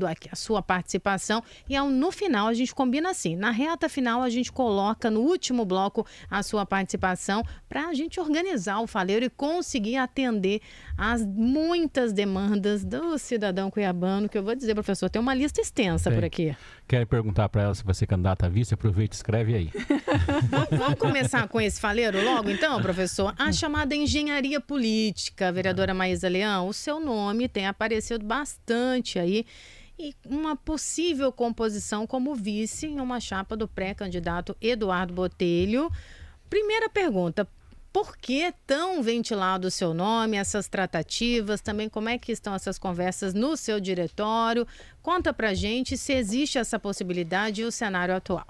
aqui a sua participação e no final a gente combina assim, na reta final a gente coloca no último bloco a sua participação para a gente organizar o Faleiro e conseguir atender as muitas demandas do cidadão cuiabano, que eu vou dizer, professor, tem uma lista extensa por aqui. Quer perguntar para ela se vai ser candidata a vice? Aproveita e escreve aí. Vamos começar com esse Faleiro logo então, professor? A chamada engenharia política, vereadora Maísa Leão, o seu nome tem aparecido bastante aí e uma possível composição como vice em uma chapa do pré-candidato Eduardo Botelho. Primeira pergunta, por que tão ventilado o seu nome, essas tratativas, também como é que estão essas conversas no seu diretório? Conta pra gente se existe essa possibilidade e o cenário atual.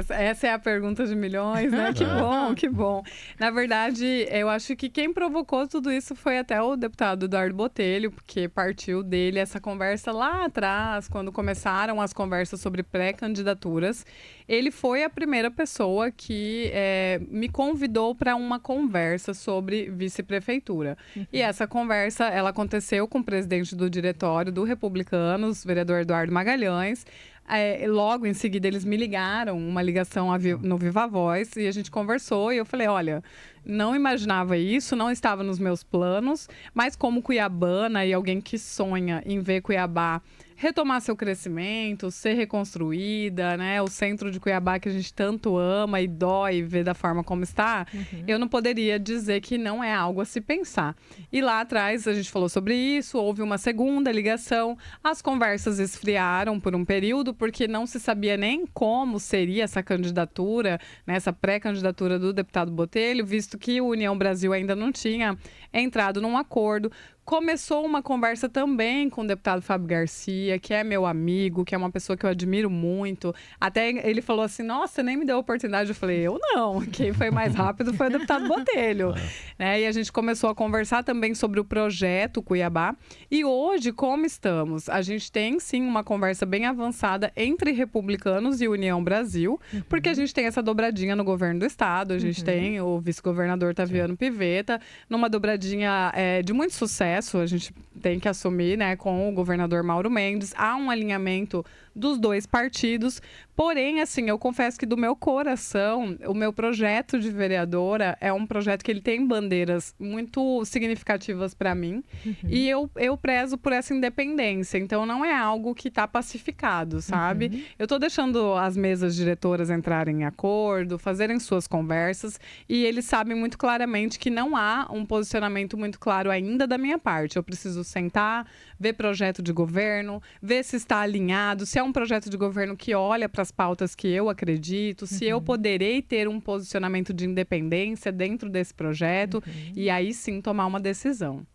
Essa é a pergunta de milhões, né? Que bom, que bom. Na verdade, eu acho que quem provocou tudo isso foi até o deputado Eduardo Botelho, porque partiu dele essa conversa lá atrás, quando começaram as conversas sobre pré-candidaturas. Ele foi a primeira pessoa que me convidou para uma conversa sobre vice-prefeitura. E essa conversa, ela aconteceu com o presidente do diretório do Republicanos, vereador Eduardo Magalhães. Logo em seguida eles me ligaram, uma ligação no Viva Voz, e a gente conversou e eu falei, olha, não imaginava isso, não estava nos meus planos, mas como cuiabana e alguém que sonha em ver Cuiabá retomar seu crescimento, ser reconstruída, né? O centro de Cuiabá que a gente tanto ama e dói ver da forma como está, eu não poderia dizer que não é algo a se pensar. E lá atrás a gente falou sobre isso, houve uma segunda ligação, as conversas esfriaram por um período, porque não se sabia nem como seria essa candidatura, né, essa pré-candidatura do deputado Botelho, visto que o União Brasil ainda não tinha entrado num acordo. Começou uma conversa também com o deputado Fábio Garcia, que é meu amigo, que é uma pessoa que eu admiro muito. Até ele falou assim, nossa, nem me deu a oportunidade. Eu falei, eu não. Quem foi mais rápido foi o deputado Botelho. Né? E a gente começou a conversar também sobre o projeto Cuiabá. E hoje, como estamos? A gente tem, sim, uma conversa bem avançada entre Republicanos e União Brasil, porque a gente tem essa dobradinha no governo do estado. A gente tem o vice-governador Taviano Pivetta, numa dobradinha de muito sucesso. A gente tem que assumir, né, com o governador Mauro Mendes. Há um alinhamento dos dois partidos. Porém, assim, eu confesso que do meu coração, o meu projeto de vereadora é um projeto que ele tem bandeiras muito significativas para mim. E eu prezo por essa independência. Então, não é algo que está pacificado, sabe? Eu estou deixando as mesas diretoras entrarem em acordo, fazerem suas conversas. E eles sabem muito claramente que não há um posicionamento muito claro ainda da minha parte. Eu preciso sentar, ver projeto de governo, ver se está alinhado, se é um projeto de governo que olha para as pautas que eu acredito, se eu poderei ter um posicionamento de independência dentro desse projeto e aí sim tomar uma decisão.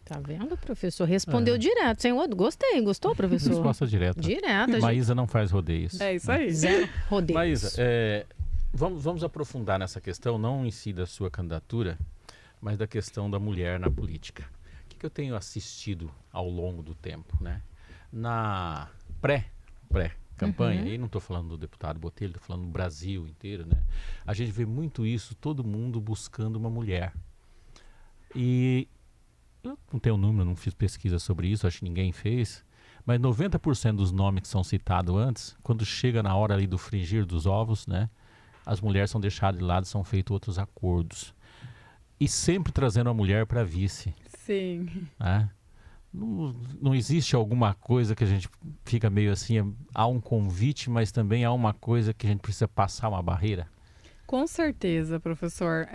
Tá vendo, professor? Respondeu direto, sem outro. Gostei, gostou, professor? Resposta direta. Direto. Maísa não faz rodeios. É isso aí. Zero rodeios. Maísa, vamos aprofundar nessa questão, não em si da sua candidatura, mas da questão da mulher na política. O que eu tenho assistido ao longo do tempo, né? Na pré-campanha, aí não estou falando do deputado Botelho, estou falando do Brasil inteiro, né? A gente vê muito isso, todo mundo buscando uma mulher. E eu não tenho número, não fiz pesquisa sobre isso, acho que ninguém fez, mas 90% dos nomes que são citados antes, quando chega na hora ali do frigir dos ovos, né? As mulheres são deixadas de lado, são feitos outros acordos. E sempre trazendo a mulher para vice. Sim. Né? Não existe alguma coisa que a gente fica meio assim, há um convite, mas também há uma coisa que a gente precisa passar uma barreira? Com certeza, professor.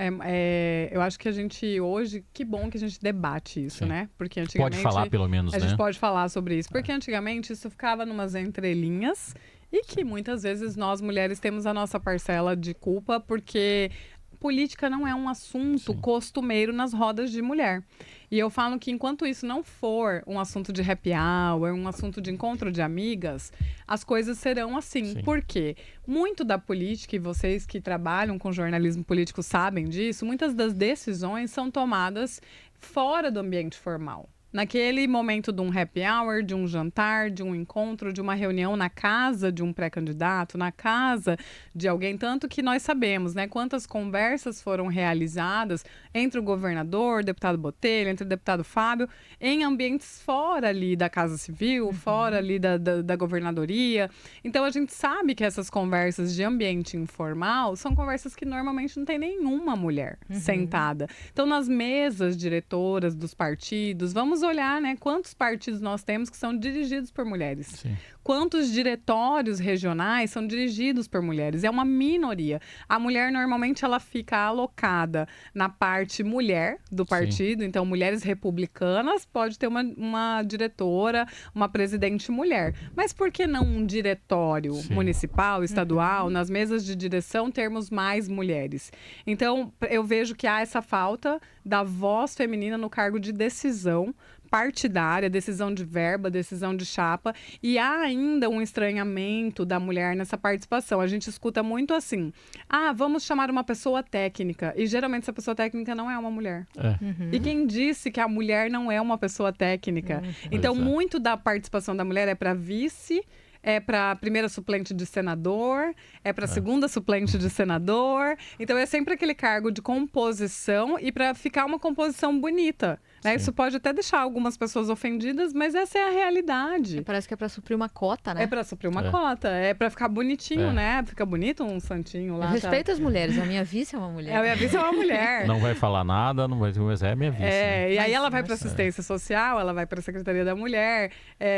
Eu acho que a gente hoje, que bom que a gente debate isso, né? Porque antigamente... Pode falar pelo menos, a né? gente pode falar sobre isso. Porque antigamente isso ficava numas entrelinhas e que muitas vezes nós mulheres temos a nossa parcela de culpa porque... política não é um assunto costumeiro nas rodas de mulher. E eu falo que enquanto isso não for um assunto de happy hour, um assunto de encontro de amigas, as coisas serão assim. Por quê? Muito da política, e vocês que trabalham com jornalismo político sabem disso, muitas das decisões são tomadas fora do ambiente formal. naquele momento de um happy hour, de um jantar, de um encontro, de uma reunião na casa de um pré-candidato, na casa de alguém, tanto que nós sabemos, né, quantas conversas foram realizadas entre o governador, o deputado Botelho, entre o deputado Fábio, em ambientes fora ali da Casa Civil, fora ali da governadoria. Então, a gente sabe que essas conversas de ambiente informal são conversas que normalmente não tem nenhuma mulher sentada. Então, nas mesas diretoras dos partidos, vamos olhar, né, quantos partidos nós temos que são dirigidos por mulheres. Sim. Quantos diretórios regionais são dirigidos por mulheres? É uma minoria. A mulher, normalmente, ela fica alocada na parte mulher do partido. Então, mulheres republicanas pode ter uma diretora, uma presidente mulher. Mas por que não um diretório municipal, estadual, nas mesas de direção, termos mais mulheres? Então, eu vejo que há essa falta da voz feminina no cargo de decisão partidária, decisão de verba, decisão de chapa, e há ainda um estranhamento da mulher nessa participação. A gente escuta muito assim, vamos chamar uma pessoa técnica, e geralmente essa pessoa técnica não é uma mulher. E quem disse que a mulher não é uma pessoa técnica? Então, muito da participação da mulher é para vice, é para primeira suplente de senador, é para segunda suplente de senador. Então, é sempre aquele cargo de composição e para ficar uma composição bonita. Né? Isso pode até deixar algumas pessoas ofendidas, mas essa é a realidade. Parece que é para suprir uma cota, né? É para suprir uma cota, é para ficar bonitinho, né? Fica bonito um santinho lá. Respeita as mulheres, a minha vice é uma mulher. A minha vice é uma mulher. Não vai falar nada, não vai, mas é minha vice. E aí ela vai para assistência social, ela vai para a Secretaria da Mulher.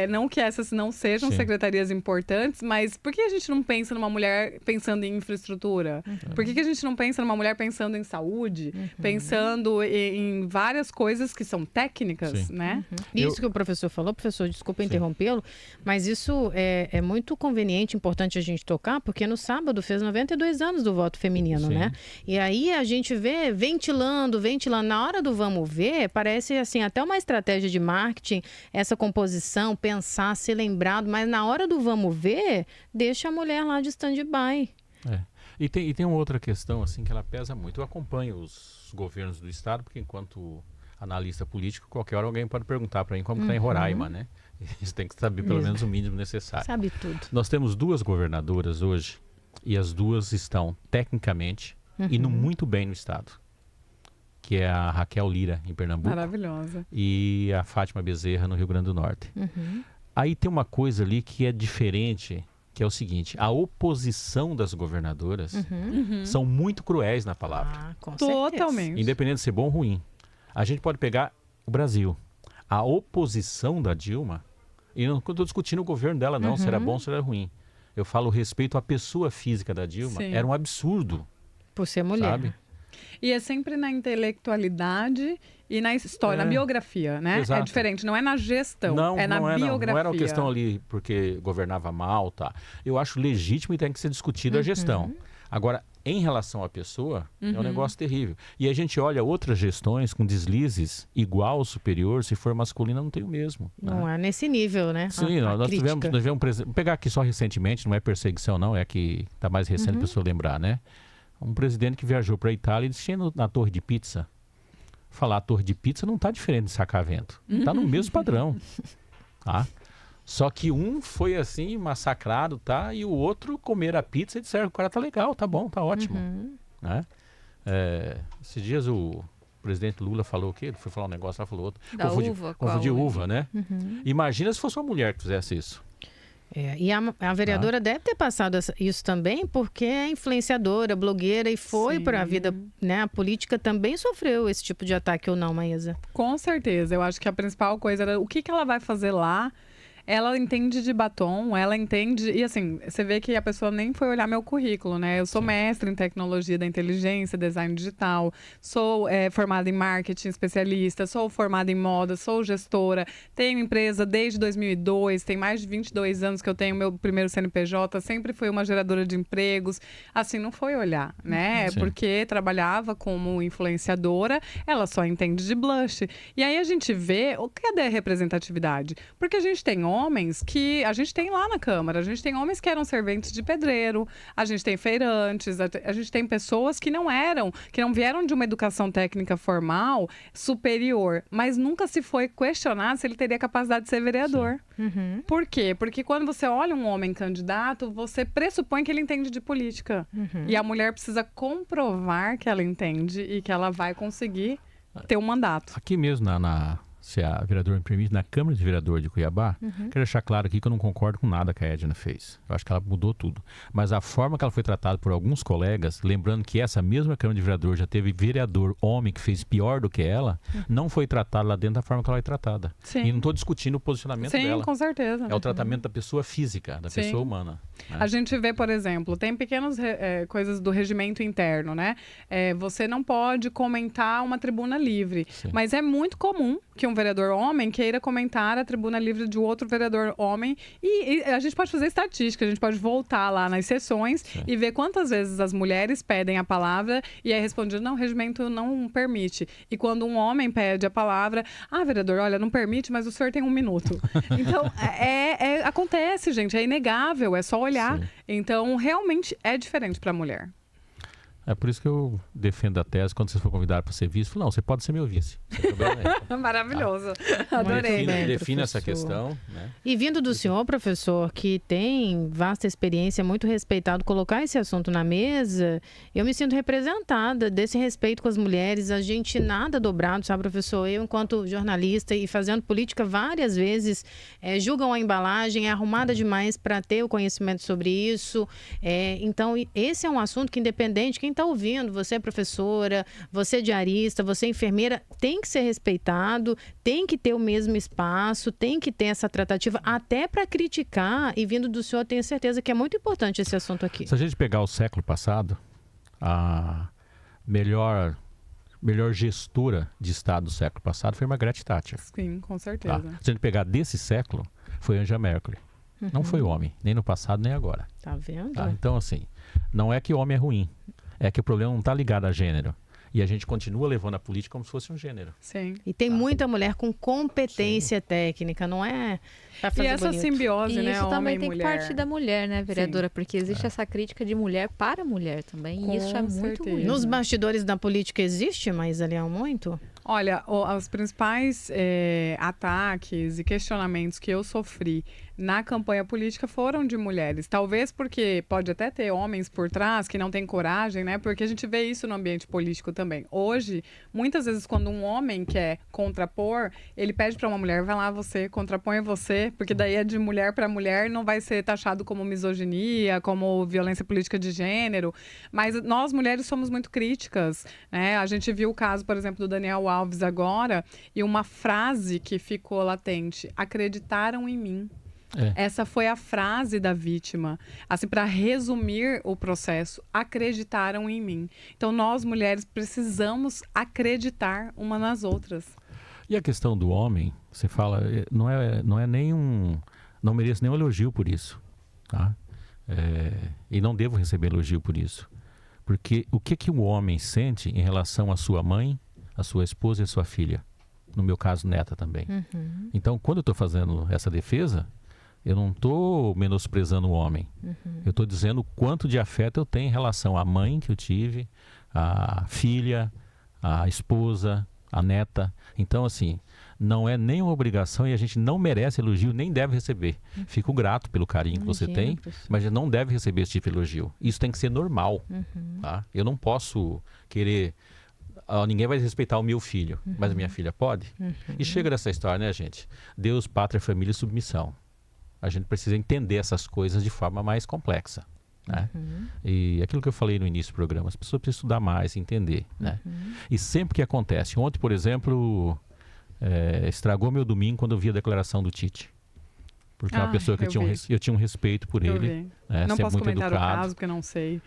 Não que essas não sejam secretarias importantes, mas por que a gente não pensa numa mulher pensando em infraestrutura? Por que a gente não pensa numa mulher pensando em saúde? Pensando em várias coisas que são técnicas, né? Isso que o professor falou, professor, desculpa interrompê-lo, mas isso é muito conveniente, importante a gente tocar, porque no sábado fez 92 anos do voto feminino, né? E aí a gente vê ventilando, na hora do vamos ver, parece assim, até uma estratégia de marketing, essa composição, pensar, ser lembrado, mas na hora do vamos ver, deixa a mulher lá de stand-by. E tem uma outra questão, assim, que ela pesa muito. Eu acompanho os governos do estado, porque enquanto analista político, qualquer hora alguém pode perguntar para mim como está em Roraima, né? Isso tem que saber pelo menos o mínimo necessário. Sabe tudo. Nós temos 2 governadoras hoje e as 2 estão tecnicamente indo muito bem no estado, que é a Raquel Lira em Pernambuco. Maravilhosa. E a Fátima Bezerra no Rio Grande do Norte. Aí tem uma coisa ali que é diferente, que é o seguinte: a oposição das governadoras são muito cruéis na palavra. Com certeza. Totalmente. Independente de ser bom ou ruim. A gente pode pegar o Brasil. A oposição da Dilma, e não estou discutindo o governo dela não, se era bom ou se era ruim. Eu falo respeito à pessoa física da Dilma, era um absurdo. Por ser mulher. Sabe? E é sempre na intelectualidade e na história, na biografia, né? Exato. É diferente, não é na gestão, é na biografia. Não era uma questão ali porque governava mal, tá? Eu acho legítimo e tem que ser discutida a gestão. Agora, em relação à pessoa, é um negócio terrível. E a gente olha outras gestões com deslizes igual ou superior, se for masculina não tem o mesmo. Não é nesse nível, né? Sim, nós tivemos um presidente, vou pegar aqui só recentemente, não é perseguição não, é que está mais recente a pessoa lembrar, né? Um presidente que viajou para a Itália e disse na torre de pizza. Falar a torre de pizza não está diferente de Sacavento. Está no mesmo padrão. Tá? Só que um foi assim, massacrado, tá? E o outro comer a pizza e disseram que o cara tá legal, tá bom, tá ótimo. Né? Esses dias o presidente Lula falou o quê? Ele foi falar um negócio, lá falou outro. Confundiu uva, né? Imagina se fosse uma mulher que fizesse isso. E a vereadora deve ter passado isso também, porque é influenciadora, blogueira e foi para a vida, né? A política também sofreu esse tipo de ataque ou não, Maísa? Com certeza. Eu acho que a principal coisa era o que ela vai fazer lá. Ela entende de batom, ela entende... E assim, você vê que a pessoa nem foi olhar meu currículo, né? Eu sou mestre em tecnologia da inteligência, design digital, sou formada em marketing, especialista, sou formada em moda, sou gestora, tenho empresa desde 2002, tem mais de 22 anos que eu tenho meu primeiro CNPJ, sempre fui uma geradora de empregos. Assim, não foi olhar, né? Porque trabalhava como influenciadora, ela só entende de blush. E aí a gente vê, cadê a representatividade? Porque a gente tem homens que a gente tem lá na Câmara. A gente tem homens que eram serventes de pedreiro, a gente tem feirantes, a gente tem pessoas que não vieram de uma educação técnica formal superior, mas nunca se foi questionar se ele teria capacidade de ser vereador. Uhum. Por quê? Porque quando você olha um homem candidato, você pressupõe que ele entende de política. Uhum. E a mulher precisa comprovar que ela entende e que ela vai conseguir ter um mandato. Aqui mesmo, se a vereadora me permite, na Câmara de Vereador de Cuiabá, quero deixar claro aqui que eu não concordo com nada que a Edna fez. Eu acho que ela mudou tudo. Mas a forma que ela foi tratada por alguns colegas, lembrando que essa mesma Câmara de Vereador já teve vereador homem que fez pior do que ela, não foi tratada lá dentro da forma que ela foi tratada. Sim. E não estou discutindo o posicionamento dela. Sim, com certeza. É o tratamento da pessoa física, da pessoa humana. Né? A gente vê, por exemplo, tem pequenas coisas do regimento interno, né? Você não pode comentar uma tribuna livre, mas é muito comum que um vereador homem queira comentar a tribuna livre de outro vereador homem e a gente pode fazer estatística, a gente pode voltar lá nas sessões e ver quantas vezes as mulheres pedem a palavra e é respondido, não, o regimento não permite. E quando um homem pede a palavra, vereador, olha, não permite, mas o senhor tem 1 minuto. Então, acontece, gente, é inegável, é só olhar. Sim. Então, realmente é diferente para a mulher. É por isso que eu defendo a tese, quando você for convidado para ser vice, falo, não, você pode ser meu vice. Maravilhoso. Adorei. Define essa questão. Né? E vindo do senhor, professor, que tem vasta experiência, muito respeitado, colocar esse assunto na mesa, eu me sinto representada desse respeito com as mulheres. A gente nada dobrado, sabe, professor? Eu, enquanto jornalista e fazendo política várias vezes, julgam a embalagem, é arrumada demais para ter o conhecimento sobre isso. Então, esse é um assunto que, independente, quem está ouvindo, você é professora, você é diarista, você é enfermeira, tem que ser respeitado, tem que ter o mesmo espaço, tem que ter essa tratativa, até para criticar, e vindo do senhor, tenho certeza que é muito importante esse assunto aqui. Se a gente pegar o século passado, a melhor gestora de Estado do século passado foi Margaret Thatcher. Sim, com certeza. Tá? Se a gente pegar desse século, foi Angela Merkel. Não foi homem, nem no passado, nem agora. Tá vendo? Tá? Então, assim, não é que o homem é ruim, é que o problema não está ligado a gênero. E a gente continua levando a política como se fosse um gênero. Sim. E tem muita mulher com competência técnica, não é para fazer E essa bonito. simbiose, E né, isso homem também e tem mulher. que partir da mulher, né, vereadora? Porque existe essa crítica de mulher para mulher também. E isso é muito certeza. ruim. Nos bastidores da política existe, Maísa Leão, muito? Olha, os principais ataques e questionamentos que eu sofri na campanha política foram de mulheres. Talvez porque pode até ter homens por trás que não têm coragem, né? Porque a gente vê isso no ambiente político também. Hoje, muitas vezes, quando um homem quer contrapor, ele pede para uma mulher, vai lá você, contrapõe você, porque daí é de mulher para mulher, não vai ser taxado como misoginia, como violência política de gênero. Mas nós, mulheres, somos muito críticas, né? A gente viu o caso, por exemplo, do Daniel Alves agora, e uma frase que ficou latente: acreditaram em mim. Essa foi a frase da vítima. Assim, para resumir o processo, acreditaram em mim. Então, nós, mulheres, precisamos acreditar uma nas outras. E a questão do homem, você fala, não é nenhum... Não mereço nenhum elogio por isso. Tá? E não devo receber elogio por isso. Porque o que o homem sente em relação à sua mãe, à sua esposa e à sua filha? No meu caso, neta também. Uhum. Então, quando eu estou fazendo essa defesa, eu não estou menosprezando o homem. Eu estou dizendo o quanto de afeto eu tenho em relação à mãe que eu tive, à filha, à esposa, à neta. Então, assim, não é nenhuma obrigação e a gente não merece elogio, nem deve receber. Fico grato pelo carinho que você tem, mas não deve receber esse tipo de elogio. Isso tem que ser normal. Tá? Eu não posso querer... ninguém vai respeitar o meu filho, mas a minha filha pode. E chega dessa história, né, gente? Deus, pátria, família e submissão. A gente precisa entender essas coisas de forma mais complexa. Né? E aquilo que eu falei no início do programa, as pessoas precisam estudar mais, entender. Né? E sempre que acontece, ontem, por exemplo, estragou meu domingo quando eu vi a declaração do Tite. Porque é uma pessoa que eu tinha um respeito por ele. Não posso muito comentar educado. o caso, porque não sei.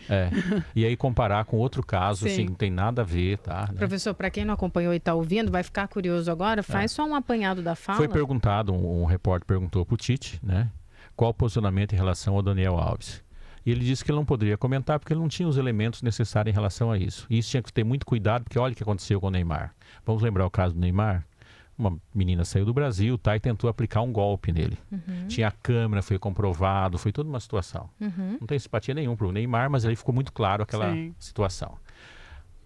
E aí comparar com outro caso, assim, não tem nada a ver, tá? Né? Professor, para quem não acompanhou e está ouvindo, vai ficar curioso agora, faz só um apanhado da fala. Foi perguntado, um repórter perguntou para o Tite, né? Qual o posicionamento em relação ao Daniel Alves. E ele disse que ele não poderia comentar porque ele não tinha os elementos necessários em relação a isso. E isso tinha que ter muito cuidado, porque olha o que aconteceu com o Neymar. Vamos lembrar o caso do Neymar? uma menina saiu do Brasil, tá, e tentou aplicar um golpe nele. Tinha câmera, foi comprovado, foi toda uma situação. Não tenho simpatia nenhuma pro Neymar, mas ali ficou muito claro aquela situação.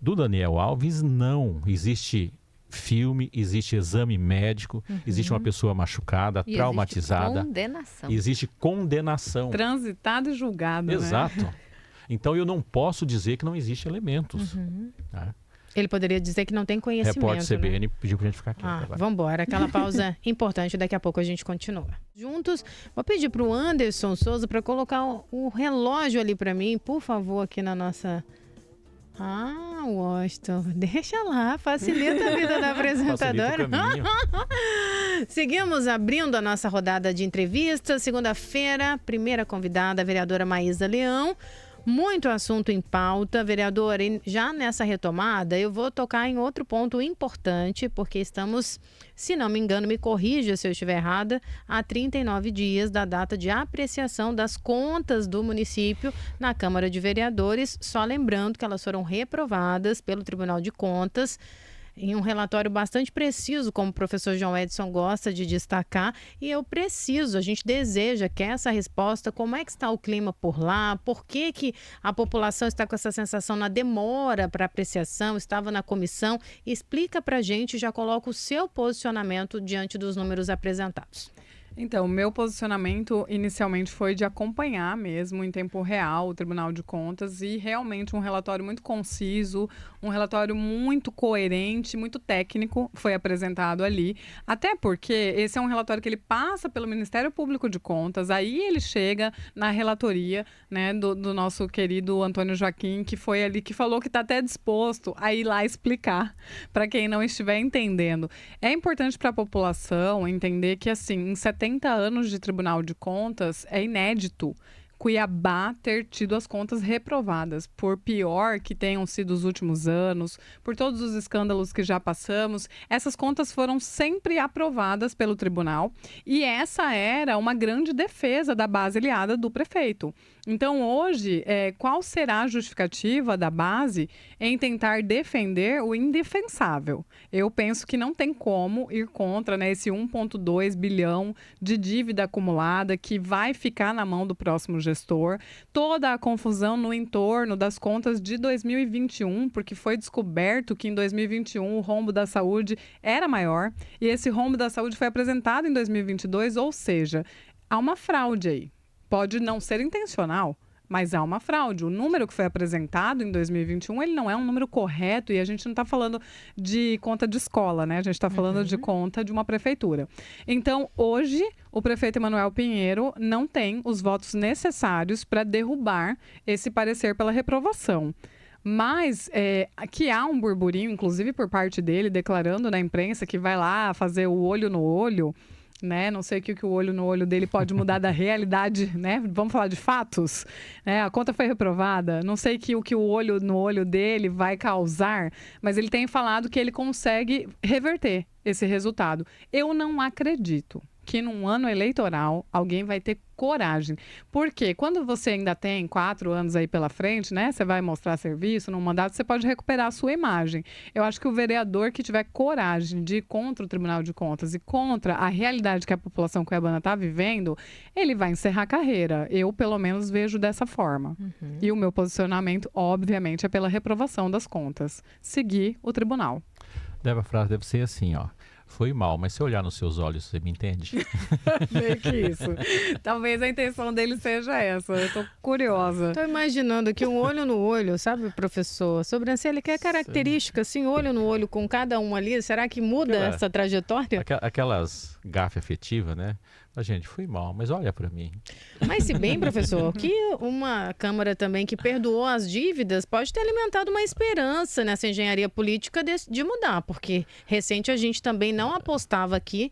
Do Daniel Alves, não. Existe filme, existe exame médico, existe uma pessoa machucada, E traumatizada. existe condenação. Existe condenação. Transitado e julgado, Exato. né? Então eu não posso dizer que não existe elementos. Tá? Ele poderia dizer que não tem conhecimento. Repórter CBN pediu pra gente ficar quieto agora. Vamos embora, aquela pausa importante, daqui a pouco a gente continua. Juntos, vou pedir para o Anderson Souza para colocar o relógio ali para mim, por favor, aqui na nossa... Washington, deixa lá, facilita a vida da apresentadora. Seguimos abrindo a nossa rodada de entrevistas. Segunda-feira, primeira convidada, a vereadora Maísa Leão. Muito assunto em pauta, vereadora. E já nessa retomada, eu vou tocar em outro ponto importante, porque estamos, se não me engano, me corrija se eu estiver errada, há 39 dias da data de apreciação das contas do município na Câmara de Vereadores. Só lembrando que elas foram reprovadas pelo Tribunal de Contas em um relatório bastante preciso, como o professor João Edson gosta de destacar, e a gente deseja que essa resposta, como é que está o clima por lá, por que a população está com essa sensação na demora para apreciação, estava na comissão, explica para a gente, já coloca o seu posicionamento diante dos números apresentados. Então, o meu posicionamento inicialmente foi de acompanhar mesmo em tempo real o Tribunal de Contas e realmente um relatório muito conciso, um relatório muito coerente, muito técnico foi apresentado ali. Até porque esse é um relatório que ele passa pelo Ministério Público de Contas, aí ele chega na relatoria, né, do nosso querido Antônio Joaquim, que foi ali que falou que está até disposto a ir lá explicar para quem não estiver entendendo. É importante para a população entender que, assim, em 70 anos de Tribunal de Contas, é inédito Cuiabá ter tido as contas reprovadas, por pior que tenham sido os últimos anos, por todos os escândalos que já passamos, essas contas foram sempre aprovadas pelo tribunal e essa era uma grande defesa da base aliada do prefeito. Então, hoje, qual será a justificativa da base em tentar defender o indefensável? Eu penso que não tem como ir contra, né, esse 1,2 bilhão de dívida acumulada que vai ficar na mão do próximo gestor. Toda a confusão no entorno das contas de 2021, porque foi descoberto que em 2021 o rombo da saúde era maior e esse rombo da saúde foi apresentado em 2022, ou seja, há uma fraude aí. Pode não ser intencional, mas há uma fraude. O número que foi apresentado em 2021, ele não é um número correto e a gente não está falando de conta de escola, né? A gente está falando de conta de uma prefeitura. Então, hoje, o prefeito Emanuel Pinheiro não tem os votos necessários para derrubar esse parecer pela reprovação. Mas que há um burburinho, inclusive por parte dele, declarando na imprensa que vai lá fazer o olho no olho, né? Não sei o que o olho no olho dele pode mudar da realidade, né? Vamos falar de fatos, né? A conta foi reprovada, não sei o que o olho no olho dele vai causar, mas ele tem falado que ele consegue reverter esse resultado. Eu não acredito que num ano eleitoral alguém vai ter coragem. Porque quando você ainda tem 4 anos aí pela frente, né? Você vai mostrar serviço no mandato, você pode recuperar a sua imagem. Eu acho que o vereador que tiver coragem de ir contra o Tribunal de Contas e contra a realidade que a população cuiabana está vivendo, ele vai encerrar a carreira. Eu, pelo menos, vejo dessa forma. E o meu posicionamento, obviamente, é pela reprovação das contas. Seguir o tribunal. A frase deve ser assim, ó. Foi mal, mas se eu olhar nos seus olhos, você me entende? Meio que isso. Talvez a intenção dele seja essa. Eu tô curiosa. Tô imaginando que um olho no olho, sabe, professor? Sobrancelha, que é característica, assim, olho no olho com cada um ali. Será que muda essa trajetória? Aquelas gafe afetiva, né? A gente, fui mal, mas olha para mim. Mas se bem, professor, que uma Câmara também que perdoou as dívidas pode ter alimentado uma esperança nessa engenharia política de mudar, porque recente a gente também não apostava aqui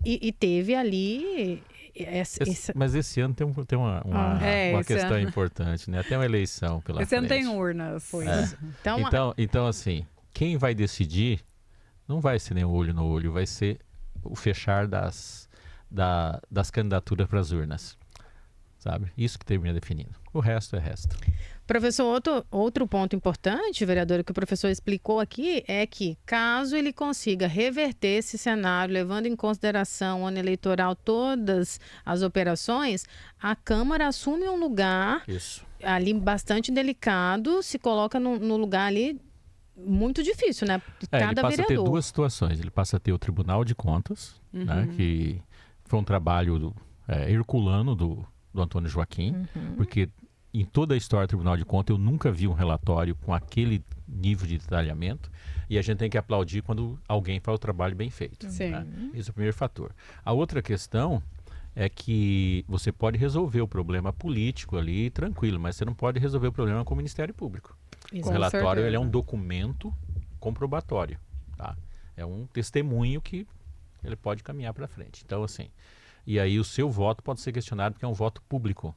e teve ali... Mas esse ano tem uma questão importante, né? Tem uma eleição pela frente. Esse ano tem urnas. Então, assim, quem vai decidir não vai ser nem o olho no olho, vai ser o fechar das candidaturas para as urnas. sabe? Isso que termina definindo. O resto é resto. Professor, outro ponto importante, vereadora, que o professor explicou aqui é que, caso ele consiga reverter esse cenário, levando em consideração o ano eleitoral, todas as operações, a Câmara assume um lugar Isso. ali bastante delicado, se coloca no lugar ali muito difícil, né? Ele passa a ter duas situações. Ele passa a ter o Tribunal de Contas, né, que foi um trabalho herculano do Antônio Joaquim, porque em toda a história do Tribunal de Contas eu nunca vi um relatório com aquele nível de detalhamento, e a gente tem que aplaudir quando alguém faz o trabalho bem feito. Né? Esse é o primeiro fator. A outra questão é que você pode resolver o problema político ali tranquilo, mas você não pode resolver o problema com o Ministério Público. O relatório ele é um documento comprobatório, tá? É um testemunho que ele pode caminhar para frente. Então, assim, e aí o seu voto pode ser questionado porque é um voto público.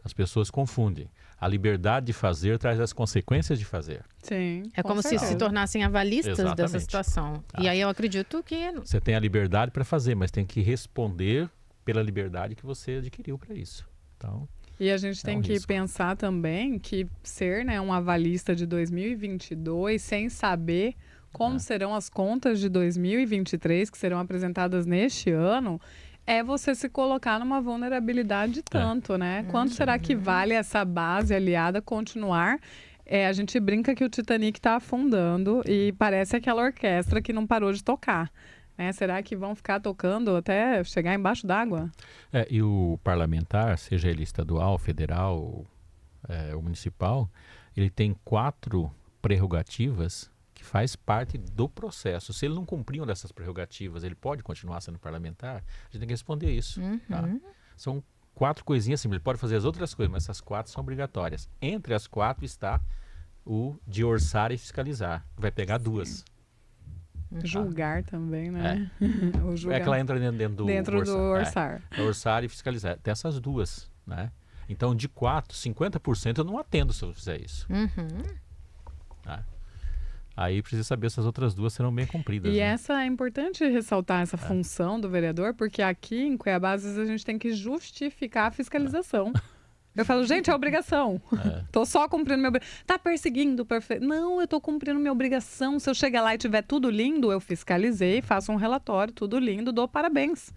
As pessoas confundem. A liberdade de fazer traz as consequências de fazer. Sim. É como se tornassem avalistas dessa situação. E aí eu acredito que... Você tem a liberdade para fazer, mas tem que responder pela liberdade que você adquiriu para isso. Então... E a gente tem que pensar também que ser, né, um avalista de 2022 sem saber como serão as contas de 2023 que serão apresentadas neste ano, é você se colocar numa vulnerabilidade tanto, né? Quanto será que vale essa base aliada continuar? A gente brinca que o Titanic está afundando e parece aquela orquestra que não parou de tocar. Será que vão ficar tocando até chegar embaixo d'água? E o parlamentar, seja ele estadual, federal ou municipal, ele tem 4 prerrogativas que faz parte do processo. Se ele não cumprir uma dessas prerrogativas, ele pode continuar sendo parlamentar? A gente tem que responder isso. Tá? São 4 coisinhas assim, ele pode fazer as outras coisas, mas essas 4 são obrigatórias. Entre as 4 está o de orçar e fiscalizar. Vai pegar 2. Julgar também, né? É que ela entra dentro do orçar. Orçar e fiscalizar. Tem essas 2, né? Então, de 4, 50% eu não atendo se eu fizer isso. Tá? Aí precisa saber se as outras 2 serão bem cumpridas. E né? é importante ressaltar essa função do vereador, porque aqui em Cuiabá, às vezes a gente tem que justificar a fiscalização. Eu falo, gente, é obrigação. Tô só cumprindo minha obrigação. Tá perseguindo? Não, eu tô cumprindo minha obrigação. Se eu chegar lá e tiver tudo lindo, eu fiscalizei, faço um relatório, tudo lindo, dou parabéns.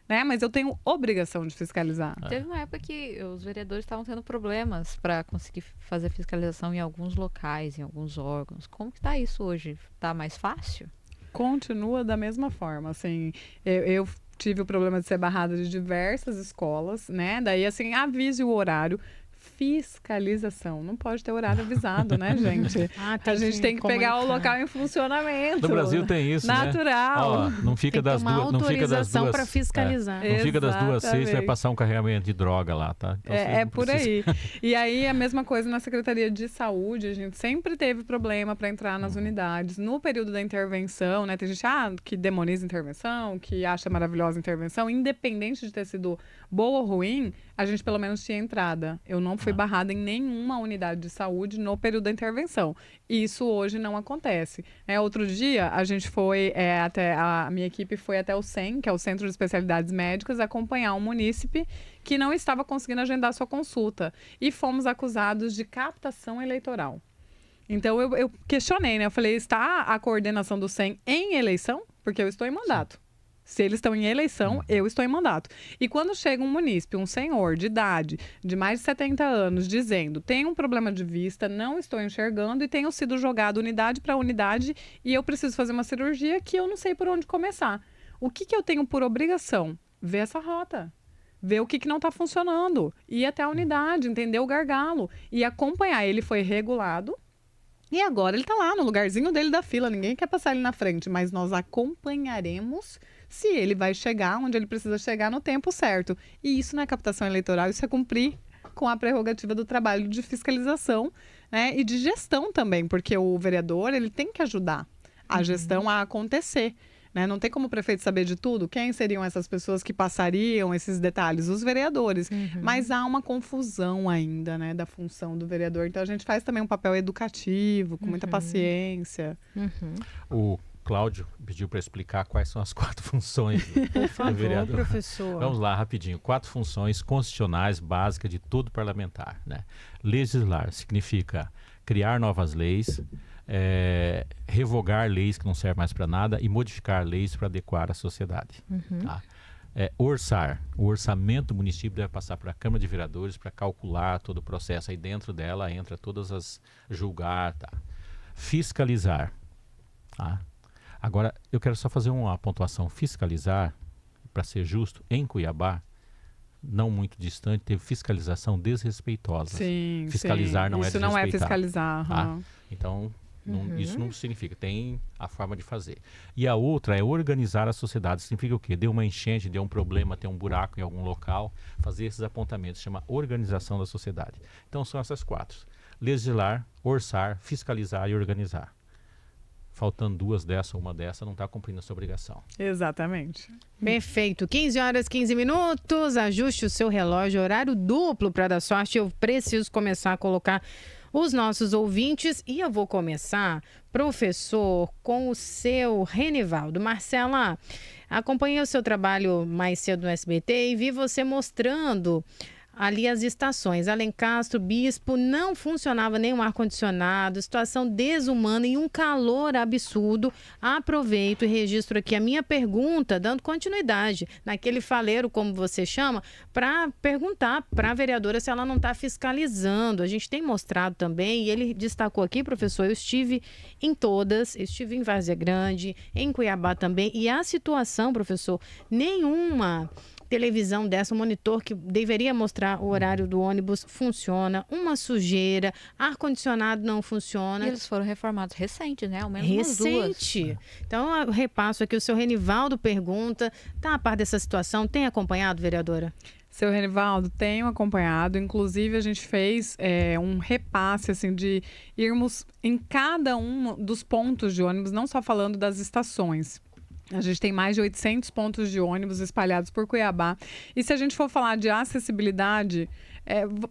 Né? Mas eu tenho obrigação de fiscalizar. Teve uma época que os vereadores estavam tendo problemas para conseguir fazer fiscalização em alguns locais, em alguns órgãos. Como que tá isso hoje? Tá mais fácil? Continua da mesma forma, assim, eu tive o problema de ser barrada de diversas escolas, né? Daí, assim, avise o horário. Fiscalização. Não pode ter horário avisado, né, gente? A gente tem que pegar o local em funcionamento. No Brasil tem isso, natural. Né? Não fica das duas. Não fica das duas para fiscalizar. Não fica das 2 às 6, vai passar um carregamento de droga lá, tá? Então, por aí. E aí, a mesma coisa na Secretaria de Saúde, a gente sempre teve problema para entrar nas unidades. No período da intervenção, né? Tem gente que demoniza intervenção, que acha maravilhosa a intervenção. Independente de ter sido boa ou ruim, a gente pelo menos tinha entrada. Eu não fui barrada em nenhuma unidade de saúde no período da intervenção. Isso hoje não acontece. Outro dia, a gente foi a minha equipe foi até o CEM, que é o Centro de Especialidades Médicas, acompanhar um munícipe que não estava conseguindo agendar sua consulta. E fomos acusados de captação eleitoral. Então, eu questionei, né? Eu falei, está a coordenação do CEM em eleição? Porque eu estou em mandato. Se eles estão em eleição, eu estou em mandato. E quando chega um munícipe, um senhor de idade, de mais de 70 anos, dizendo, tenho um problema de vista, não estou enxergando e tenho sido jogado unidade para unidade e eu preciso fazer uma cirurgia que eu não sei por onde começar. O que eu tenho por obrigação? Ver essa rota. Ver o que não está funcionando. Ir até a unidade, entender o gargalo e acompanhar. Ele foi regulado. E agora ele está lá no lugarzinho dele da fila. Ninguém quer passar ele na frente, mas nós acompanharemos se ele vai chegar onde ele precisa chegar no tempo certo. E isso não é captação eleitoral, isso é cumprir com a prerrogativa do trabalho de fiscalização, né? E de gestão também, porque o vereador ele tem que ajudar a gestão a acontecer. Né? Não tem como o prefeito saber de tudo. Quem seriam essas pessoas que passariam esses detalhes? Os vereadores. Mas há uma confusão ainda, né, da função do vereador. Então, a gente faz também um papel educativo, com muita paciência. Cláudio pediu para explicar quais são as 4 funções Por favor, vereador. professor. Vamos lá, rapidinho. 4 funções constitucionais básicas de todo parlamentar, né? Legislar significa criar novas leis, revogar leis que não servem mais para nada e modificar leis para adequar à sociedade. Tá? Orçar. O orçamento do município deve passar para a Câmara de Vereadores para calcular todo o processo. Aí dentro dela entra todas as... julgar, tá? Fiscalizar. Tá? Agora, eu quero só fazer uma pontuação. Fiscalizar, para ser justo, em Cuiabá, não muito distante, teve fiscalização desrespeitosa. Sim, fiscalizar não é isso desrespeitar. não é fiscalizar. Tá? Então, isso não significa. Tem a forma de fazer. E a outra é organizar a sociedade. Significa o quê? Deu uma enchente, deu um problema, tem um buraco em algum local. Fazer esses apontamentos. Chama organização da sociedade. Então, são essas 4. Legislar, orçar, fiscalizar e organizar. Faltando 2 dessa ou uma dessa, não está cumprindo essa obrigação. Exatamente. Perfeito. 15 horas, 15 minutos. Ajuste o seu relógio, horário duplo para dar sorte. Eu preciso começar a colocar os nossos ouvintes e eu vou começar, professor, com o seu Renivaldo. Marcela, acompanhei o seu trabalho mais cedo no SBT e vi você mostrando ali as estações. Alencastro, Bispo, não funcionava nenhum ar-condicionado, situação desumana e um calor absurdo. Aproveito e registro aqui a minha pergunta, dando continuidade naquele faleiro, como você chama, para perguntar para a vereadora se ela não está fiscalizando. A gente tem mostrado também, e ele destacou aqui, professor, eu estive em todas, estive em Várzea Grande, em Cuiabá também, e a situação, professor, nenhuma televisão dessa, um monitor que deveria mostrar o horário do ônibus funciona, uma sujeira, ar-condicionado não funciona. E eles foram reformados recente, né? Ao menos umas 2. Recente. Então, eu repasso aqui, o seu Renivaldo pergunta, está a par dessa situação? Tem acompanhado, vereadora? Seu Renivaldo, tenho acompanhado. Inclusive, a gente fez um repasse assim, de irmos em cada um dos pontos de ônibus, não só falando das estações. A gente tem mais de 800 pontos de ônibus espalhados por Cuiabá. E se a gente for falar de acessibilidade,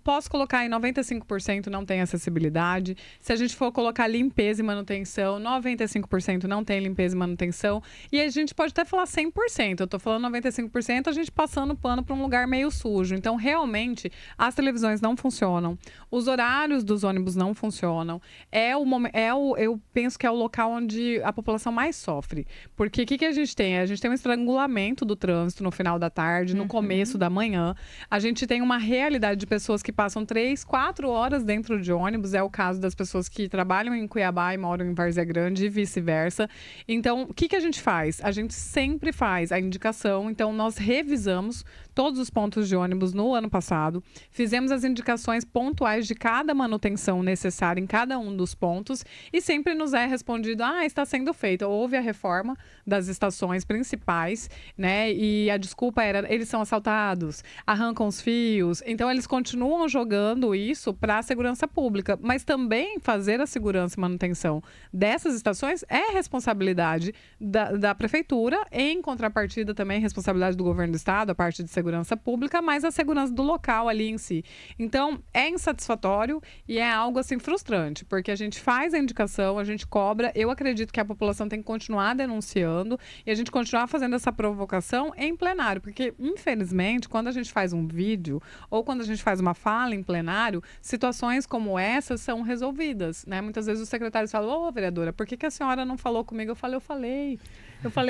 posso colocar aí 95% não tem acessibilidade. Se a gente for colocar limpeza e manutenção, 95% não tem limpeza e manutenção. E a gente pode até falar 100%. Eu estou falando 95%, a gente passando pano para um lugar meio sujo. Então, realmente, as televisões não funcionam. Os horários dos ônibus não funcionam. Eu penso que é o local onde a população mais sofre. Porque o que a gente tem? A gente tem um estrangulamento do trânsito no final da tarde, no começo da manhã. A gente tem uma realidade de pessoas que passam 3, 4 horas dentro de ônibus. É o caso das pessoas que trabalham em Cuiabá e moram em Várzea Grande e vice-versa. Então, o que a gente faz? A gente sempre faz a indicação. Então, nós revisamos todos os pontos de ônibus no ano passado. Fizemos as indicações pontuais de cada manutenção necessária em cada um dos pontos. E sempre nos é respondido, está sendo feito. Houve a reforma das estações principais, né? E a desculpa era, eles são assaltados, arrancam os fios. Então, eles continuam jogando isso para a segurança pública. Mas também fazer a segurança e manutenção dessas estações é responsabilidade da prefeitura, em contrapartida também responsabilidade do governo do estado, a parte de segurança pública, mas a segurança do local ali em si. Então, é insatisfatório e é algo assim frustrante, porque a gente faz a indicação, a gente cobra. Eu acredito que a população tem que continuar denunciando e a gente continuar fazendo essa provocação em plenário, porque infelizmente, quando a gente faz um vídeo ou quando a gente faz uma fala em plenário, situações como essas são resolvidas, né? Muitas vezes os secretários falam, vereadora, por que a senhora não falou comigo? Eu falei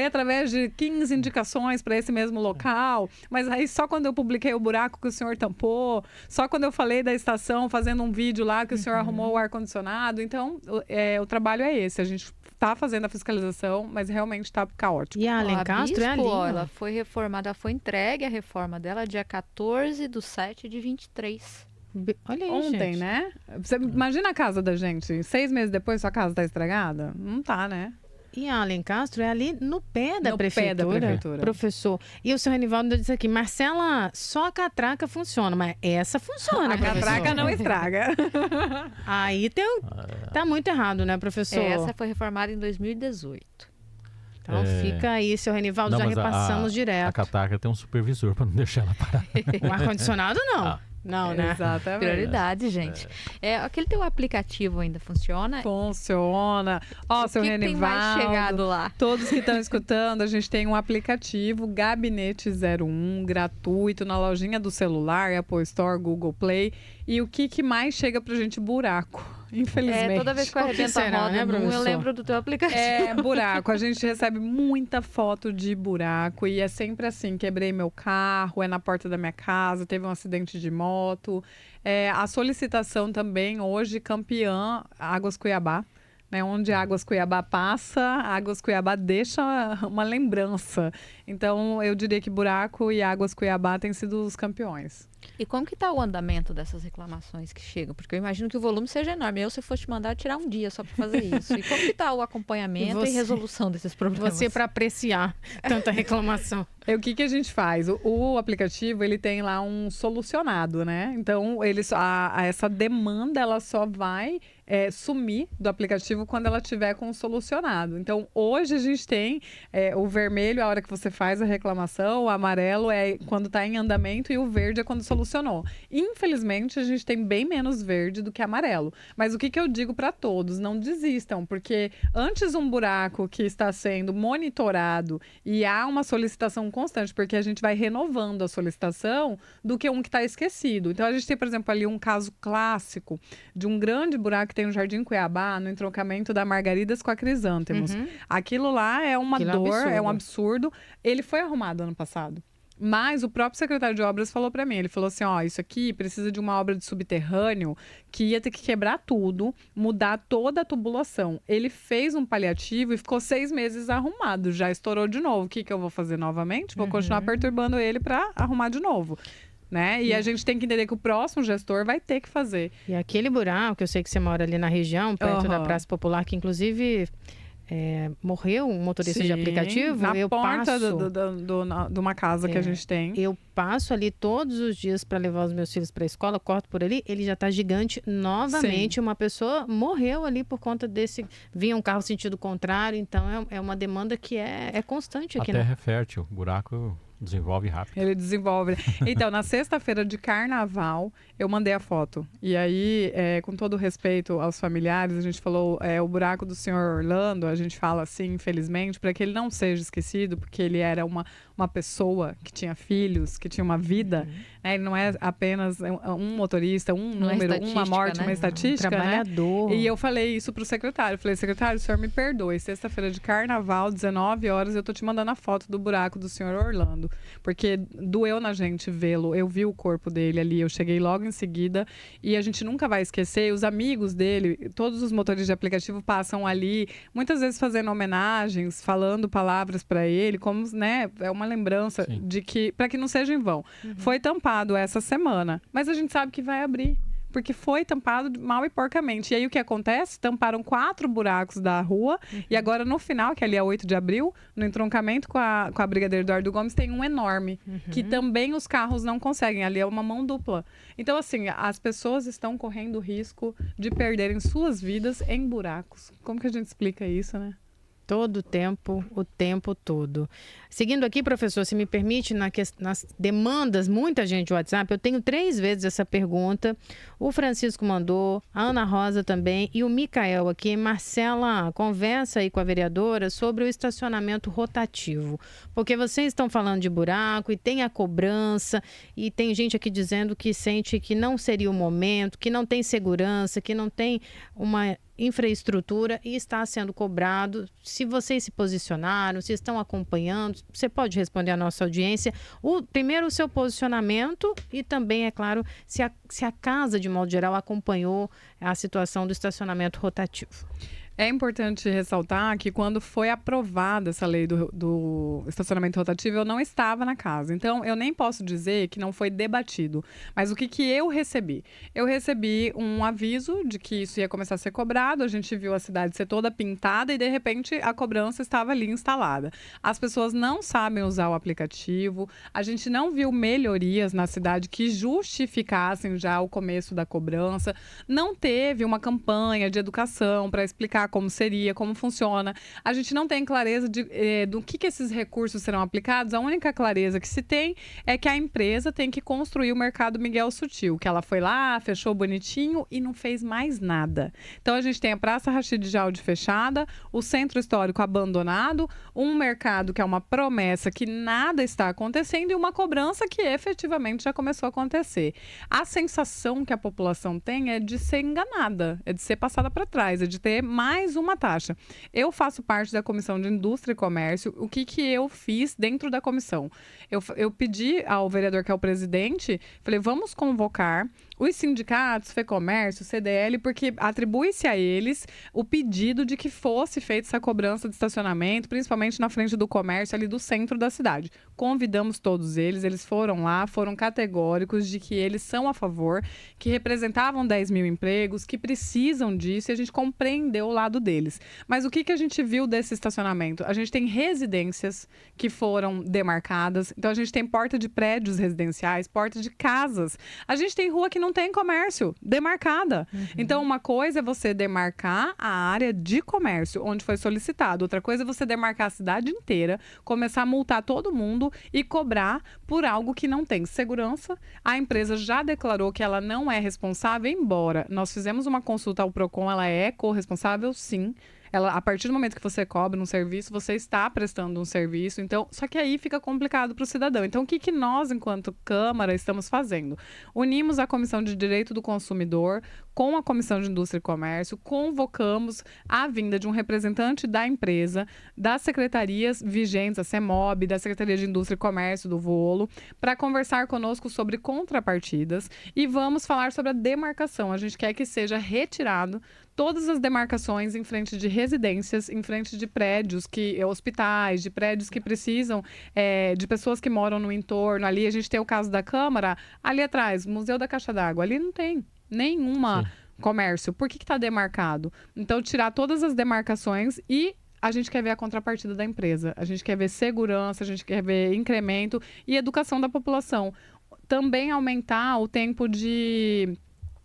através de 15 indicações para esse mesmo local, mas aí só quando eu publiquei o buraco que o senhor tampou, só quando eu falei da estação fazendo um vídeo lá que o senhor arrumou o ar-condicionado. Então, o trabalho é esse. A gente está fazendo a fiscalização, mas realmente está caótico. E a Alencastro é ali. Ela foi reformada, foi entregue a reforma dela dia 14/7/23. Olha aí, ontem, gente. né? Você imagina a casa da gente, 6 meses depois sua casa está estragada? Não tá, né? E a Alencastro é ali no pé da No prefeitura, pé da prefeitura. professor. E o seu Renivaldo disse aqui, Marcela, só a catraca funciona, mas essa funciona, A professor. catraca não estraga. Aí tá muito errado, né, professor? Essa foi reformada em 2018. Então fica aí, seu Renivaldo, já mas repassamos a direto. catraca tem um supervisor para não deixar ela parar. O ar-condicionado não. Não, né? Exatamente. Prioridade, gente. Aquele teu aplicativo ainda funciona? Funciona. Ó, seu que tem mais Renivaldo, chegado lá? todos que estão escutando, a gente tem um aplicativo Gabinete 01, gratuito, na lojinha do celular, Apple Store, Google Play. E o que mais chega pra gente? Buraco. Infelizmente. Toda vez que eu Por que arrebento a será, roda, né, eu professor? lembro do teu aplicativo. Buraco. A gente recebe muita foto de buraco e é sempre assim: quebrei meu carro, é na porta da minha casa, teve um acidente de moto. A solicitação também, hoje, campeã, Águas Cuiabá. Né, onde Águas Cuiabá passa, Águas Cuiabá deixa uma lembrança. Então, eu diria que Buraco e Águas Cuiabá têm sido os campeões. E como que tá o andamento dessas reclamações que chegam? Porque eu imagino que o volume seja enorme. Se eu fosse te mandar, tirar um dia só para fazer isso. E como que tá o acompanhamento e resolução desses problemas? Você para apreciar tanta reclamação. O que a gente faz? O aplicativo, ele tem lá um solucionado, né? Então, essa demanda, ela só vai sumir do aplicativo quando ela tiver com o solucionado. Então, hoje a gente tem o vermelho a hora que você faz a reclamação, o amarelo é quando está em andamento e o verde é quando solucionou. Infelizmente, a gente tem bem menos verde do que amarelo. Mas o que eu digo para todos? Não desistam, porque antes um buraco que está sendo monitorado e há uma solicitação constante, porque a gente vai renovando a solicitação, do que um que está esquecido. Então, a gente tem, por exemplo, ali um caso clássico de um grande buraco que tem no Jardim Cuiabá, no entroncamento da Margaridas com a Crisântemos. Aquilo lá é uma dor, é um absurdo. Ele foi arrumado ano passado. Mas o próprio secretário de obras falou para mim, ele falou assim, isso aqui precisa de uma obra de subterrâneo que ia ter que quebrar tudo, mudar toda a tubulação. Ele fez um paliativo e ficou 6 meses arrumado, já estourou de novo. O que eu vou fazer novamente? Vou continuar perturbando ele para arrumar de novo. Né? E a gente tem que entender que o próximo gestor vai ter que fazer. E aquele buraco, eu sei que você mora ali na região, perto da Praça Popular, que inclusive morreu um motorista de aplicativo. Na porta de uma casa que a gente tem. Eu passo ali todos os dias para levar os meus filhos para a escola, corto por ali, ele já está gigante novamente. Sim. Uma pessoa morreu ali por conta desse... Vinha um carro sentido contrário, então é uma demanda que é constante aqui. A terra é fértil, o buraco... Desenvolve rápido. Ele desenvolve. Então, na sexta-feira de carnaval, eu mandei a foto. E aí, com todo respeito aos familiares, a gente falou, o buraco do senhor Orlando, a gente fala assim, infelizmente, para que ele não seja esquecido, porque ele era uma pessoa que tinha filhos, que tinha uma vida. Né? Ele não é apenas um motorista, um número, uma morte, né? Uma estatística. Trabalhador. Né? E eu falei isso pro secretário. Falei, secretário, o senhor me perdoe. Sexta-feira de carnaval, 19 horas, eu tô te mandando a foto do buraco do senhor Orlando. Porque doeu na gente vê-lo. Eu vi o corpo dele ali, eu cheguei logo em seguida e a gente nunca vai esquecer. Os amigos dele, todos os motoristas de aplicativo passam ali, muitas vezes fazendo homenagens, falando palavras para ele, como, né, é uma lembrança. Sim. De que, para que não seja em vão. Foi tampado essa semana, mas a gente sabe que vai abrir. Porque foi tampado mal e porcamente. E aí o que acontece? Tamparam 4 buracos da rua. E agora no final, que ali é 8 de abril, no entroncamento com a Brigadeiro Eduardo Gomes, tem um enorme. Que também os carros não conseguem. Ali é uma mão dupla. Então, assim, as pessoas estão correndo risco de perderem suas vidas em buracos. Como que a gente explica isso, né? Todo o tempo todo. Seguindo aqui, professor, se me permite, nas demandas, muita gente do WhatsApp, eu tenho 3 vezes essa pergunta. O Francisco mandou, a Ana Rosa também e o Micael aqui. Marcela, conversa aí com a vereadora sobre o estacionamento rotativo. Porque vocês estão falando de buraco e tem a cobrança e tem gente aqui dizendo que sente que não seria o momento, que não tem segurança, que não tem uma infraestrutura e está sendo cobrado. Se vocês se posicionaram, se estão acompanhando, você pode responder à nossa audiência. Primeiro, o seu posicionamento e também, é claro, se a casa, de modo geral, acompanhou a situação do estacionamento rotativo. É importante ressaltar que quando foi aprovada essa lei do estacionamento rotativo, eu não estava na casa. Então, eu nem posso dizer que não foi debatido. Mas o que eu recebi? Eu recebi um aviso de que isso ia começar a ser cobrado. A gente viu a cidade ser toda pintada e, de repente, a cobrança estava ali instalada. As pessoas não sabem usar o aplicativo. A gente não viu melhorias na cidade que justificassem já o começo da cobrança. Não teve uma campanha de educação para explicar explicar como seria, como funciona. A gente não tem clareza do que esses recursos serão aplicados. A única clareza que se tem é que a empresa tem que construir o mercado Miguel Sutil, que ela foi lá, fechou bonitinho e não fez mais nada. Então a gente tem a Praça Rachid Jaldi fechada, o Centro Histórico abandonado, um mercado que é uma promessa que nada está acontecendo e uma cobrança que efetivamente já começou a acontecer. A sensação que a população tem é de ser enganada, é de ser passada para trás, é de ter mais uma taxa. Eu faço parte da Comissão de Indústria e Comércio. O que eu fiz dentro da comissão? Eu pedi ao vereador, que é o presidente, falei, vamos convocar os sindicatos, FEComércio, CDL, porque atribui-se a eles o pedido de que fosse feita essa cobrança de estacionamento, principalmente na frente do comércio, ali do centro da cidade. Convidamos todos eles foram lá, foram categóricos de que eles são a favor, que representavam 10 mil empregos, que precisam disso, e a gente compreendeu o lado deles. Mas o que a gente viu desse estacionamento? A gente tem residências que foram demarcadas, então a gente tem porta de prédios residenciais, porta de casas. A gente tem rua que não tem comércio, demarcada. Então, uma coisa é você demarcar a área de comércio, onde foi solicitado. Outra coisa é você demarcar a cidade inteira, começar a multar todo mundo e cobrar por algo que não tem segurança. A empresa já declarou que ela não é responsável, embora nós fizemos uma consulta ao Procon, ela é corresponsável, sim. A partir do momento que você cobra um serviço, você está prestando um serviço. Então, só que aí fica complicado para o cidadão. Então, o que nós, enquanto Câmara, estamos fazendo? Unimos a Comissão de Direito do Consumidor com a Comissão de Indústria e Comércio, convocamos a vinda de um representante da empresa, das secretarias vigentes, a CEMOB, da Secretaria de Indústria e Comércio, do Volo, para conversar conosco sobre contrapartidas e vamos falar sobre a demarcação. A gente quer que seja retirado todas as demarcações em frente de residências, em frente de prédios, hospitais, de prédios que precisam de pessoas que moram no entorno. Ali a gente tem o caso da Câmara, ali atrás, Museu da Caixa d'Água, ali não tem nenhuma comércio. Por que está demarcado? Então, tirar todas as demarcações e a gente quer ver a contrapartida da empresa. A gente quer ver segurança, a gente quer ver incremento e educação da população. Também aumentar o tempo de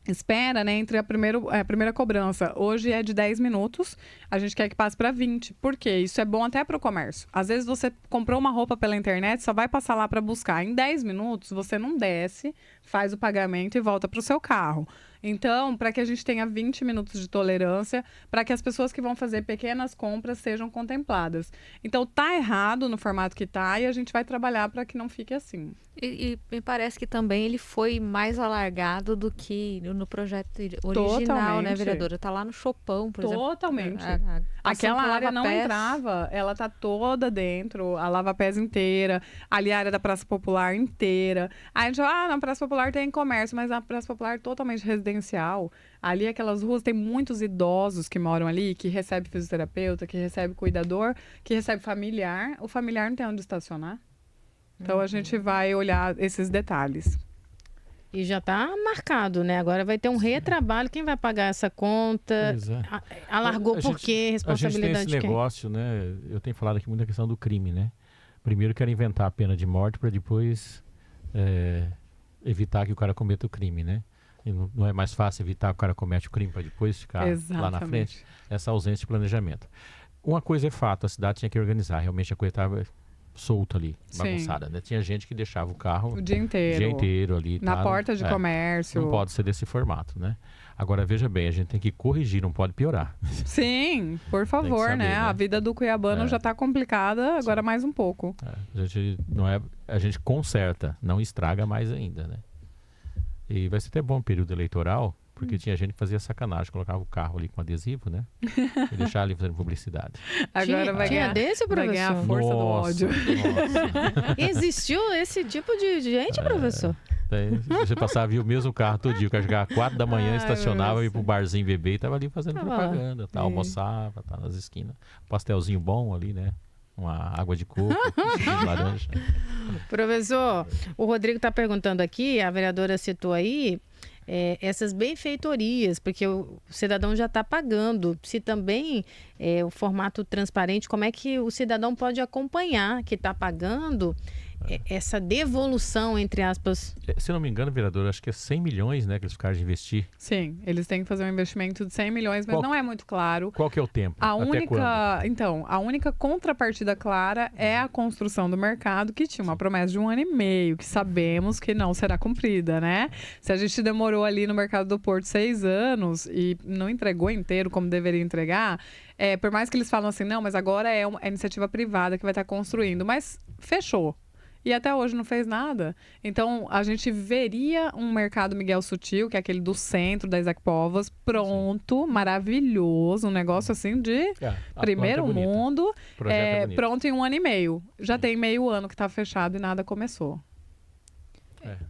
espera, né, entre a primeira cobrança. Hoje é de 10 minutos, a gente quer que passe para 20. Por quê? Isso é bom até para o comércio. Às vezes você comprou uma roupa pela internet, só vai passar lá para buscar. Em 10 minutos, você não desce, faz o pagamento e volta para o seu carro. Então, para que a gente tenha 20 minutos de tolerância, para que as pessoas que vão fazer pequenas compras sejam contempladas. Então, tá errado no formato que tá e a gente vai trabalhar para que não fique assim. E me parece que também ele foi mais alargado do que no projeto original, Totalmente. Né, vereadora? Tá lá no Chopão, por exemplo. Totalmente. Aquela área não entrava, ela tá toda dentro, a Lava Pés inteira, ali a área da Praça Popular inteira. Aí a gente fala, na Praça Popular tem comércio, mas a Praça Popular é totalmente residencial. Ali, aquelas ruas, tem muitos idosos que moram ali, que recebe fisioterapeuta, que recebe cuidador, que recebe familiar. O familiar não tem onde estacionar. Então, a gente vai olhar esses detalhes. E já está marcado, né? Agora vai ter um retrabalho. Quem vai pagar essa conta? Pois é. Alargou por quê? Responsabilidade de quem? A gente tem esse negócio, né? Eu tenho falado aqui muito da questão do crime, né? Primeiro quero inventar a pena de morte para depois evitar que o cara cometa o crime, né? E não é mais fácil evitar que o cara comete o crime para depois ficar lá na frente? Essa ausência de planejamento. Uma coisa é fato, a cidade tinha que organizar. Realmente a coisa estava solta ali, bagunçada, né? Tinha gente que deixava o carro o dia inteiro ali. Na porta de comércio. Não pode ser desse formato, né? Agora, veja bem, a gente tem que corrigir, não pode piorar. Sim, por favor, saber, né? A vida do cuiabano já está complicada, agora mais um pouco. A gente conserta, não estraga mais ainda, né? E vai ser até bom o período eleitoral, porque tinha gente que fazia sacanagem, colocava o carro ali com adesivo, né? E deixava ali fazendo publicidade. Agora vai ganhar desse, professor? Vai ganhar a força do ódio. Existiu esse tipo de gente, professor? Você passava, via o mesmo carro todo dia, o cara chegava às 4 da manhã, estacionava, ia pro barzinho beber e tava ali fazendo propaganda, almoçava, nas esquinas. Pastelzinho bom ali, né? Uma água de coco, de laranja. Professor, o Rodrigo está perguntando aqui, a vereadora citou aí, essas benfeitorias, porque o cidadão já está pagando. Se também o formato transparente, como é que o cidadão pode acompanhar que está pagando essa devolução, entre aspas. Se não me engano, vereador, acho que é 100 milhões, né, que eles ficaram de investir. Sim, eles têm que fazer um investimento de 100 milhões, mas não é muito claro. Qual que é o tempo? A única contrapartida clara é a construção do mercado, que tinha uma promessa de 1 ano e meio, que sabemos que não será cumprida, né? Se a gente demorou ali no mercado do Porto 6 anos e não entregou inteiro como deveria entregar, por mais que eles falam assim, não, mas agora é uma iniciativa privada que vai estar construindo, mas fechou. E até hoje não fez nada. Então, a gente veria um mercado Miguel Sutil, que é aquele do centro da Isaac Povas, pronto, maravilhoso, um negócio assim de primeiro mundo, pronto em 1 ano e meio. Já tem meio ano que está fechado e nada começou.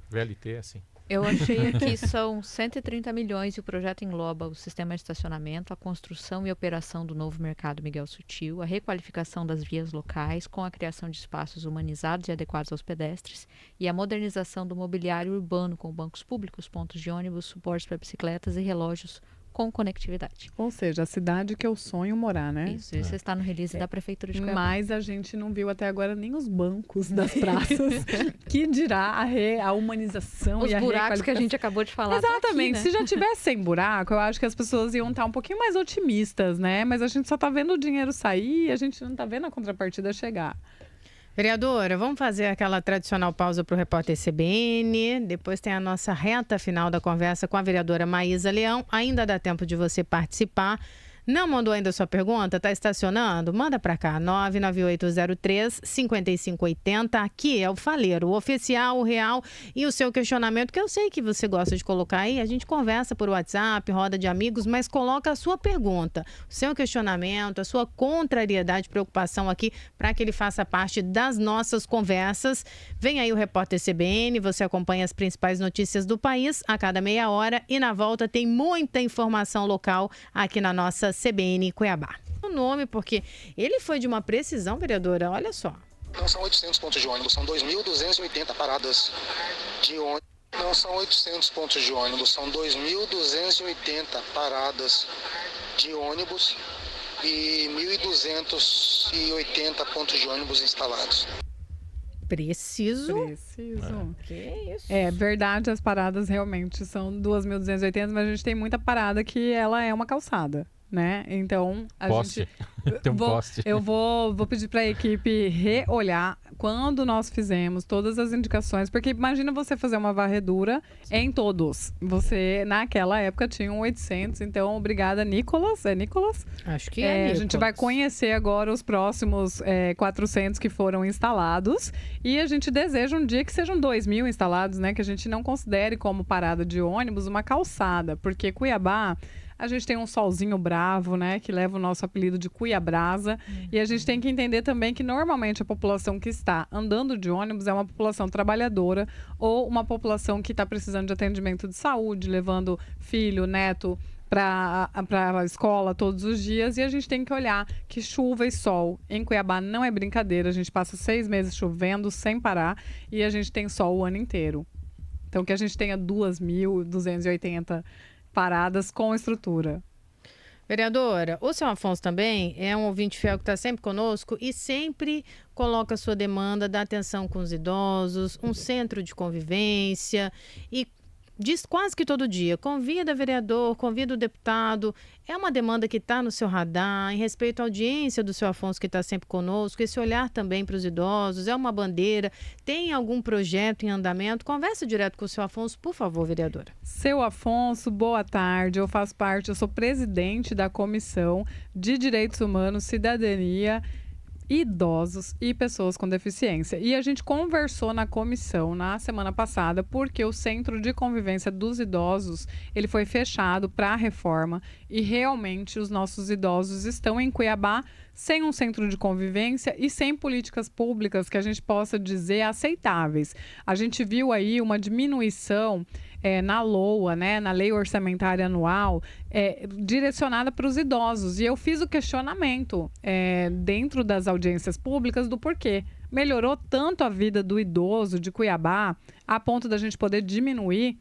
VLT é assim. Eu achei aqui são 130 milhões e o projeto engloba o sistema de estacionamento, a construção e operação do novo mercado Miguel Sutil, a requalificação das vias locais com a criação de espaços humanizados e adequados aos pedestres e a modernização do mobiliário urbano com bancos públicos, pontos de ônibus, suportes para bicicletas e relógios com conectividade. Ou seja, a cidade que eu sonho morar, né? Isso está no release da Prefeitura de Cuiabá. Mas a gente não viu até agora nem os bancos das praças, que dirá a humanização os e a buracos que a gente acabou de falar. Exatamente. Aqui, né? Se já tivesse sem buraco, eu acho que as pessoas iam estar um pouquinho mais otimistas, né? Mas a gente só está vendo o dinheiro sair e a gente não está vendo a contrapartida chegar. Vereadora, vamos fazer aquela tradicional pausa para o repórter CBN. Depois tem a nossa reta final da conversa com a vereadora Maísa Leão. Ainda dá tempo de você participar. Não mandou ainda sua pergunta? Está estacionando? Manda para cá, 99803-5580. Aqui é o Faleiro, o oficial, o real e o seu questionamento, que eu sei que você gosta de colocar aí. A gente conversa por WhatsApp, roda de amigos, mas coloca a sua pergunta, o seu questionamento, a sua contrariedade, preocupação aqui, para que ele faça parte das nossas conversas. Vem aí o repórter CBN, você acompanha as principais notícias do país a cada meia hora e na volta tem muita informação local aqui na nossa CBN Cuiabá. O nome, porque ele foi de uma precisão, vereadora, olha só. Não são 800 pontos de ônibus, são 2.280 paradas de ônibus. Não são 800 pontos de ônibus, são 2.280 paradas de ônibus e 1.280 pontos de ônibus instalados. Preciso. Que isso? É verdade, as paradas realmente são 2.280, mas a gente tem muita parada que ela é uma calçada, né? Então, eu vou pedir para a equipe reolhar quando nós fizemos todas as indicações, porque imagina você fazer uma varredura em todos. Você, naquela época, tinha 800, então obrigada, Nicolas. É Nicolas? Acho que é Nicolas. A gente vai conhecer agora os próximos 400 que foram instalados e a gente deseja um dia que sejam 2.000 instalados, né? Que a gente não considere como parada de ônibus uma calçada, porque Cuiabá... A gente tem um solzinho bravo, né, que leva o nosso apelido de Cuiabrasa. E a gente tem que entender também que normalmente a população que está andando de ônibus é uma população trabalhadora ou uma população que está precisando de atendimento de saúde, levando filho, neto para a escola todos os dias. E a gente tem que olhar que chuva e sol em Cuiabá não é brincadeira. A gente passa 6 meses chovendo sem parar e a gente tem sol o ano inteiro. Então que a gente tenha 2.280 paradas com estrutura. Vereadora, o seu Afonso também é um ouvinte fiel que está sempre conosco e sempre coloca a sua demanda da atenção com os idosos, um centro de convivência e diz quase que todo dia, convida vereador, convida o deputado. É uma demanda que está no seu radar, em respeito à audiência do seu Afonso, que está sempre conosco, esse olhar também para os idosos, é uma bandeira, tem algum projeto em andamento? Conversa direto com o seu Afonso, por favor, vereadora. Seu Afonso, boa tarde, eu sou presidente da Comissão de Direitos Humanos, Cidadania, Idosos e pessoas com deficiência. E a gente conversou na comissão na semana passada porque o Centro de Convivência dos Idosos ele foi fechado para a reforma e realmente os nossos idosos estão em Cuiabá sem um centro de convivência e sem políticas públicas que a gente possa dizer aceitáveis. A gente viu aí uma diminuição na LOA, né, na Lei Orçamentária Anual, direcionada para os idosos. E eu fiz o questionamento dentro das audiências públicas do porquê. Melhorou tanto a vida do idoso de Cuiabá a ponto da gente poder diminuir.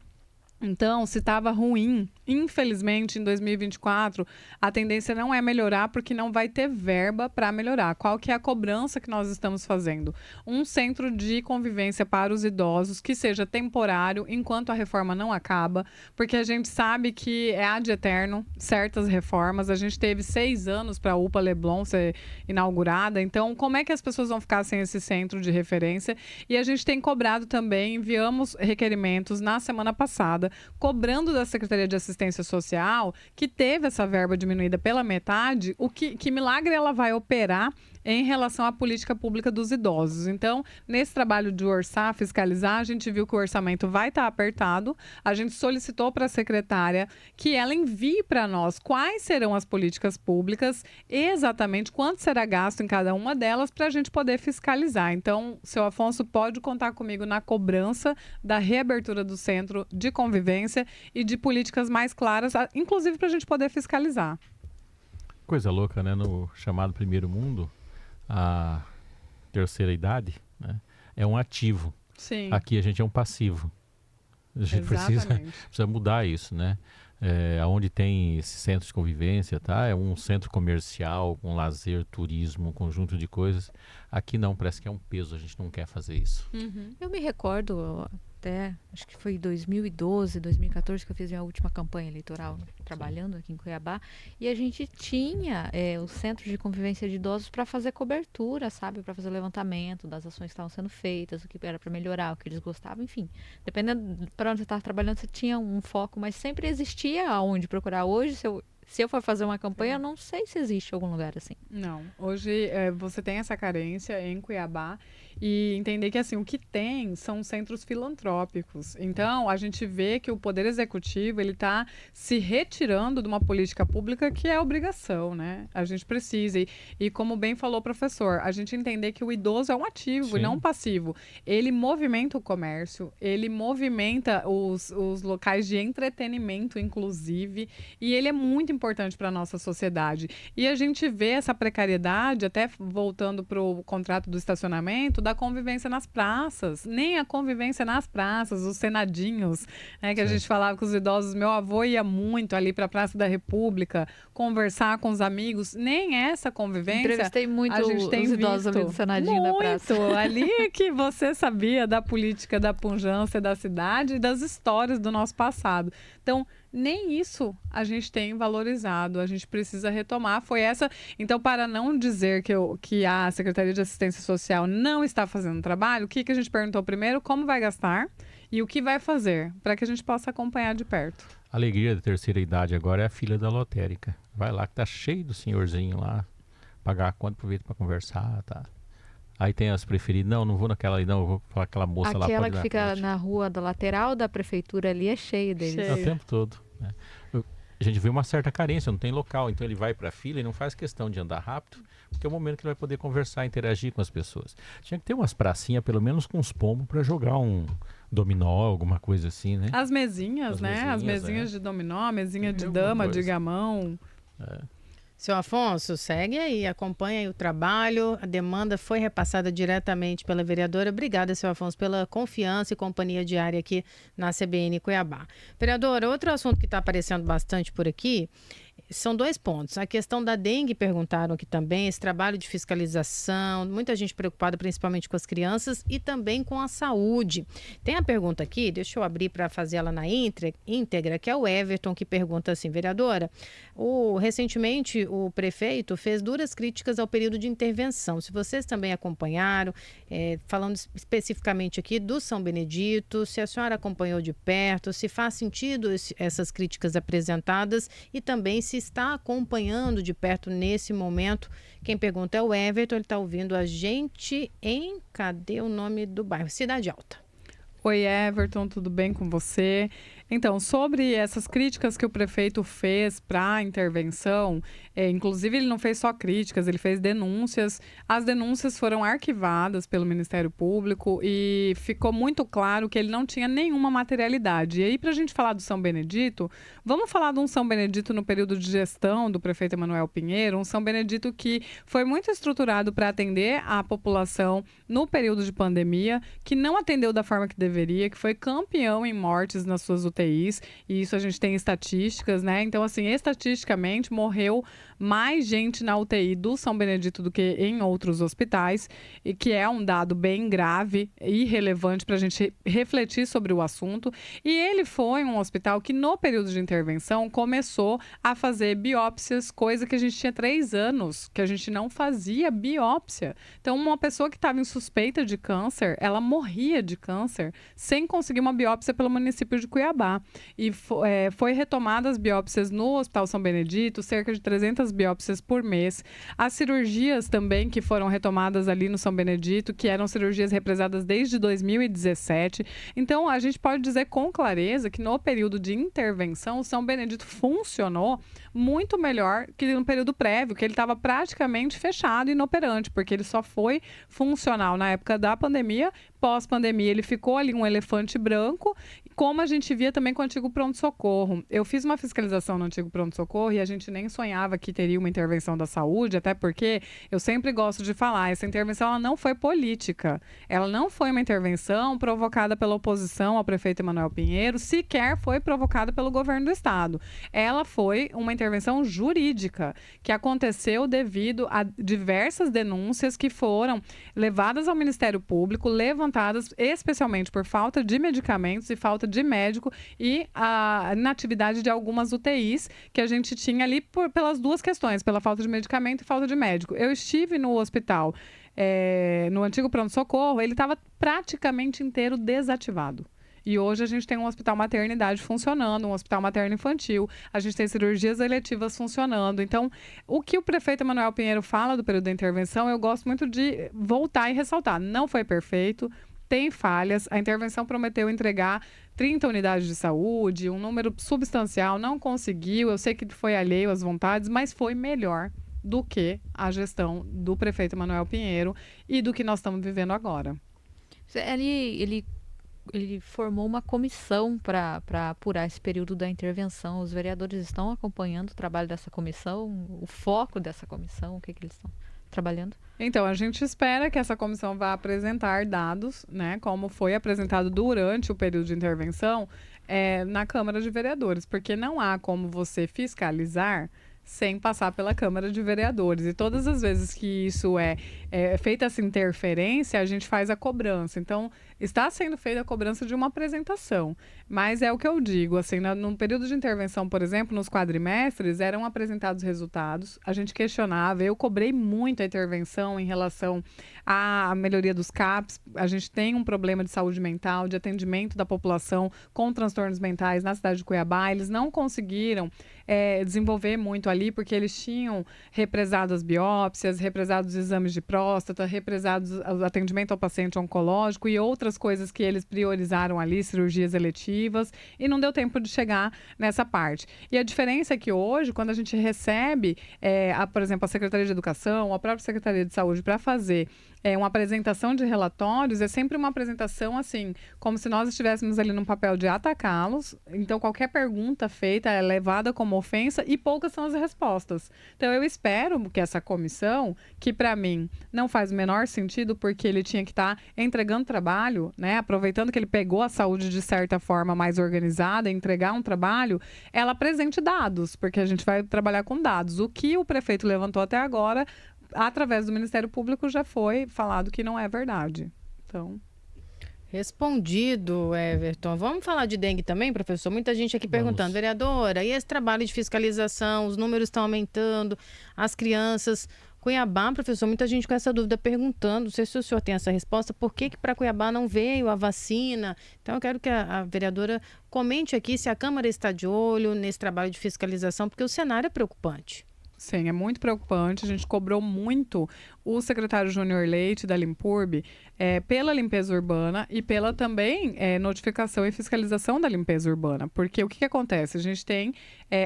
Então, se estava ruim Infelizmente, em 2024, a tendência não é melhorar porque não vai ter verba para melhorar. Qual que é a cobrança que nós estamos fazendo? Um centro de convivência para os idosos que seja temporário enquanto a reforma não acaba, porque a gente sabe que é ad eterno certas reformas. A gente teve 6 anos para a UPA Leblon ser inaugurada, então como é que as pessoas vão ficar sem esse centro de referência? E a gente tem cobrado também, enviamos requerimentos na semana passada, cobrando da Secretaria de Assistência Social, que teve essa verba diminuída pela metade, que milagre ela vai operar em relação à política pública dos idosos. Então, nesse trabalho de orçar, fiscalizar, a gente viu que o orçamento vai estar apertado. A gente solicitou para a secretária que ela envie para nós quais serão as políticas públicas, exatamente quanto será gasto em cada uma delas, para a gente poder fiscalizar. Então, seu Afonso pode contar comigo na cobrança da reabertura do centro de convivência e de políticas mais claras, inclusive para a gente poder fiscalizar. Coisa louca, né? No chamado primeiro mundo, a terceira idade, né, é um ativo. Sim. Aqui a gente é um passivo. A gente precisa mudar isso, né? Onde tem esse centro de convivência, tá? É um centro comercial, com lazer, turismo, um conjunto de coisas. Aqui não, parece que é um peso, a gente não quer fazer isso. Uhum. Eu me recordo até, acho que foi 2012, 2014 que eu fiz minha última campanha eleitoral, trabalhando aqui em Cuiabá, e a gente tinha o Centro de Convivência de Idosos para fazer cobertura, sabe? Para fazer o levantamento das ações que estavam sendo feitas, o que era para melhorar, o que eles gostavam, enfim. Dependendo para onde você estava trabalhando, você tinha um foco, mas sempre existia aonde procurar. Hoje, se eu for fazer uma campanha, eu não sei se existe algum lugar assim. Não. Hoje você tem essa carência em Cuiabá e entender que assim, o que tem são centros filantrópicos. Então, a gente vê que o Poder Executivo ele está se retirando de uma política pública que é obrigação, né? A gente precisa. E como bem falou o professor, a gente entender que o idoso é um ativo Sim. e não um passivo. Ele movimenta o comércio, ele movimenta os locais de entretenimento, inclusive, e ele é muito importante para a nossa sociedade. E a gente vê essa precariedade, até voltando para o contrato do estacionamento, da convivência nas praças. Nem a convivência nas praças, os senadinhos, né, que a gente falava com os idosos. Meu avô ia muito ali para a Praça da República, conversar com os amigos. Nem essa convivência Entrevistei muito a gente tem os idosos visto. ali do senadinho da praça. Muito! Ali que você sabia da política, da pujança da cidade e das histórias do nosso passado. Então, nem isso a gente tem valorizado, a gente precisa retomar. Foi essa. Então, para não dizer que a Secretaria de Assistência Social não está fazendo trabalho, o que a gente perguntou primeiro? Como vai gastar e o que vai fazer, para que a gente possa acompanhar de perto. A alegria da terceira idade agora é a fila da lotérica. Vai lá que tá cheio do senhorzinho lá, pagar a conta, aproveita para conversar, tá? Aí tem as preferidas. Não vou naquela ali, não. Eu vou falar aquela moça lá. Aquela que fica na rua da lateral da prefeitura ali é cheia deles. Cheia. O tempo todo. Né? A gente vê uma certa carência, não tem local. Então ele vai para a fila e não faz questão de andar rápido, porque é o momento que ele vai poder conversar, interagir com as pessoas. Tinha que ter umas pracinhas, pelo menos com uns pombos, para jogar um dominó, alguma coisa assim, né? As mesinhas, né? As mesinhas de dominó, mesinha de dama, de gamão. Seu Afonso, segue aí, acompanha aí o trabalho. A demanda foi repassada diretamente pela vereadora. Obrigada, seu Afonso, pela confiança e companhia diária aqui na CBN Cuiabá. Vereadora, outro assunto que está aparecendo bastante por aqui são 2 pontos. A questão da dengue, perguntaram aqui também, esse trabalho de fiscalização, muita gente preocupada principalmente com as crianças e também com a saúde. Tem a pergunta aqui, deixa eu abrir para fazer ela na íntegra, que é o Everton, que pergunta assim, vereadora, recentemente o prefeito fez duras críticas ao período de intervenção. Se vocês também acompanharam, falando especificamente aqui do São Benedito, se a senhora acompanhou de perto, se faz sentido essas críticas apresentadas e também se está acompanhando de perto nesse momento. Quem pergunta é o Everton, ele está ouvindo a gente em, cadê o nome do bairro? Cidade Alta. Oi, Everton, tudo bem com você? Então, sobre essas críticas que o prefeito fez para a intervenção, inclusive ele não fez só críticas, ele fez denúncias. As denúncias foram arquivadas pelo Ministério Público e ficou muito claro que ele não tinha nenhuma materialidade. E aí, para a gente falar do São Benedito, vamos falar de um São Benedito no período de gestão do prefeito Emanuel Pinheiro, um São Benedito que foi muito estruturado para atender a população no período de pandemia, que não atendeu da forma que deveria, que foi campeão em mortes nas suas UTIs UTIs, e isso a gente tem estatísticas, né? Então, assim, estatisticamente, morreu mais gente na UTI do São Benedito do que em outros hospitais, e que é um dado bem grave e relevante para a gente refletir sobre o assunto. E ele foi um hospital que, no período de intervenção, começou a fazer biópsias, coisa que a gente tinha 3 anos, que a gente não fazia biópsia. Então, uma pessoa que estava em suspeita de câncer, ela morria de câncer sem conseguir uma biópsia pelo município de Cuiabá. E foi retomadas as biópsias no Hospital São Benedito, cerca de 300 biópsias por mês. As cirurgias também que foram retomadas ali no São Benedito, que eram cirurgias represadas desde 2017. Então, a gente pode dizer com clareza que no período de intervenção, o São Benedito funcionou muito melhor que no período prévio, que ele estava praticamente fechado e inoperante, porque ele só foi funcional na época da pandemia. Pós-pandemia, ele ficou ali um elefante branco, como a gente via também com o antigo pronto-socorro. Eu fiz uma fiscalização no antigo pronto-socorro e a gente nem sonhava que teria uma intervenção da saúde, até porque eu sempre gosto de falar, essa intervenção ela não foi política. Ela não foi uma intervenção provocada pela oposição ao prefeito Emanuel Pinheiro, sequer foi provocada pelo governo do estado. Ela foi uma intervenção jurídica, que aconteceu devido a diversas denúncias que foram levadas ao Ministério Público, levantadas especialmente por falta de medicamentos e falta de médico e a inatividade de algumas UTIs que a gente tinha ali pelas duas questões, pela falta de medicamento e falta de médico. Eu estive no hospital, no antigo pronto-socorro, ele estava praticamente inteiro desativado. E hoje a gente tem um hospital maternidade funcionando, um hospital materno-infantil, a gente tem cirurgias eletivas funcionando. Então, o que o prefeito Emanuel Pinheiro fala do período da intervenção, eu gosto muito de voltar e ressaltar. Não foi perfeito, tem falhas, a intervenção prometeu entregar 30 unidades de saúde, um número substancial, não conseguiu, eu sei que foi alheio às vontades, mas foi melhor do que a gestão do prefeito Emanuel Pinheiro e do que nós estamos vivendo agora. Ele formou uma comissão para apurar esse período da intervenção. Os vereadores estão acompanhando o trabalho dessa comissão, o foco dessa comissão, o que eles estão trabalhando? Então, a gente espera que essa comissão vá apresentar dados, né, como foi apresentado durante o período de intervenção na Câmara de Vereadores, porque não há como você fiscalizar sem passar pela Câmara de Vereadores. E todas as vezes que isso é feita essa interferência, a gente faz a cobrança. Então, está sendo feita a cobrança de uma apresentação. Mas é o que eu digo, assim, no período de intervenção, por exemplo, nos quadrimestres, eram apresentados resultados, a gente questionava, eu cobrei muito a intervenção em relação à melhoria dos CAPs. A gente tem um problema de saúde mental, de atendimento da população com transtornos mentais na cidade de Cuiabá. Eles não conseguiram desenvolver muito ali, porque eles tinham represado as biópsias, represado os exames de próstata, represado o atendimento ao paciente oncológico e outras coisas que eles priorizaram ali, cirurgias eletivas, e não deu tempo de chegar nessa parte. E a diferença é que hoje, quando a gente recebe, por exemplo, a Secretaria de Educação, a própria Secretaria de Saúde para fazer uma apresentação de relatórios, é sempre uma apresentação assim, como se nós estivéssemos ali num papel de atacá-los. Então, qualquer pergunta feita é levada como ofensa e poucas são as respostas. Então, eu espero que essa comissão, que para mim não faz o menor sentido, porque ele tinha que estar entregando trabalho, né, aproveitando que ele pegou a saúde de certa forma mais organizada, entregar um trabalho, ela apresente dados, porque a gente vai trabalhar com dados. O que o prefeito levantou até agora, através do Ministério Público, já foi falado que não é verdade. Então... Respondido, Everton. Vamos falar de dengue também, professor? Muita gente aqui perguntando, vereadora, e esse trabalho de fiscalização, os números estão aumentando, as crianças... Cuiabá, professor, muita gente com essa dúvida perguntando, não sei se o senhor tem essa resposta, por que para Cuiabá não veio a vacina? Então, eu quero que a vereadora comente aqui se a Câmara está de olho nesse trabalho de fiscalização, porque o cenário é preocupante. Sim, é muito preocupante. A gente cobrou muito o secretário Júnior Leite da Limpurb pela limpeza urbana e pela também notificação e fiscalização da limpeza urbana. Porque o que acontece? A gente tem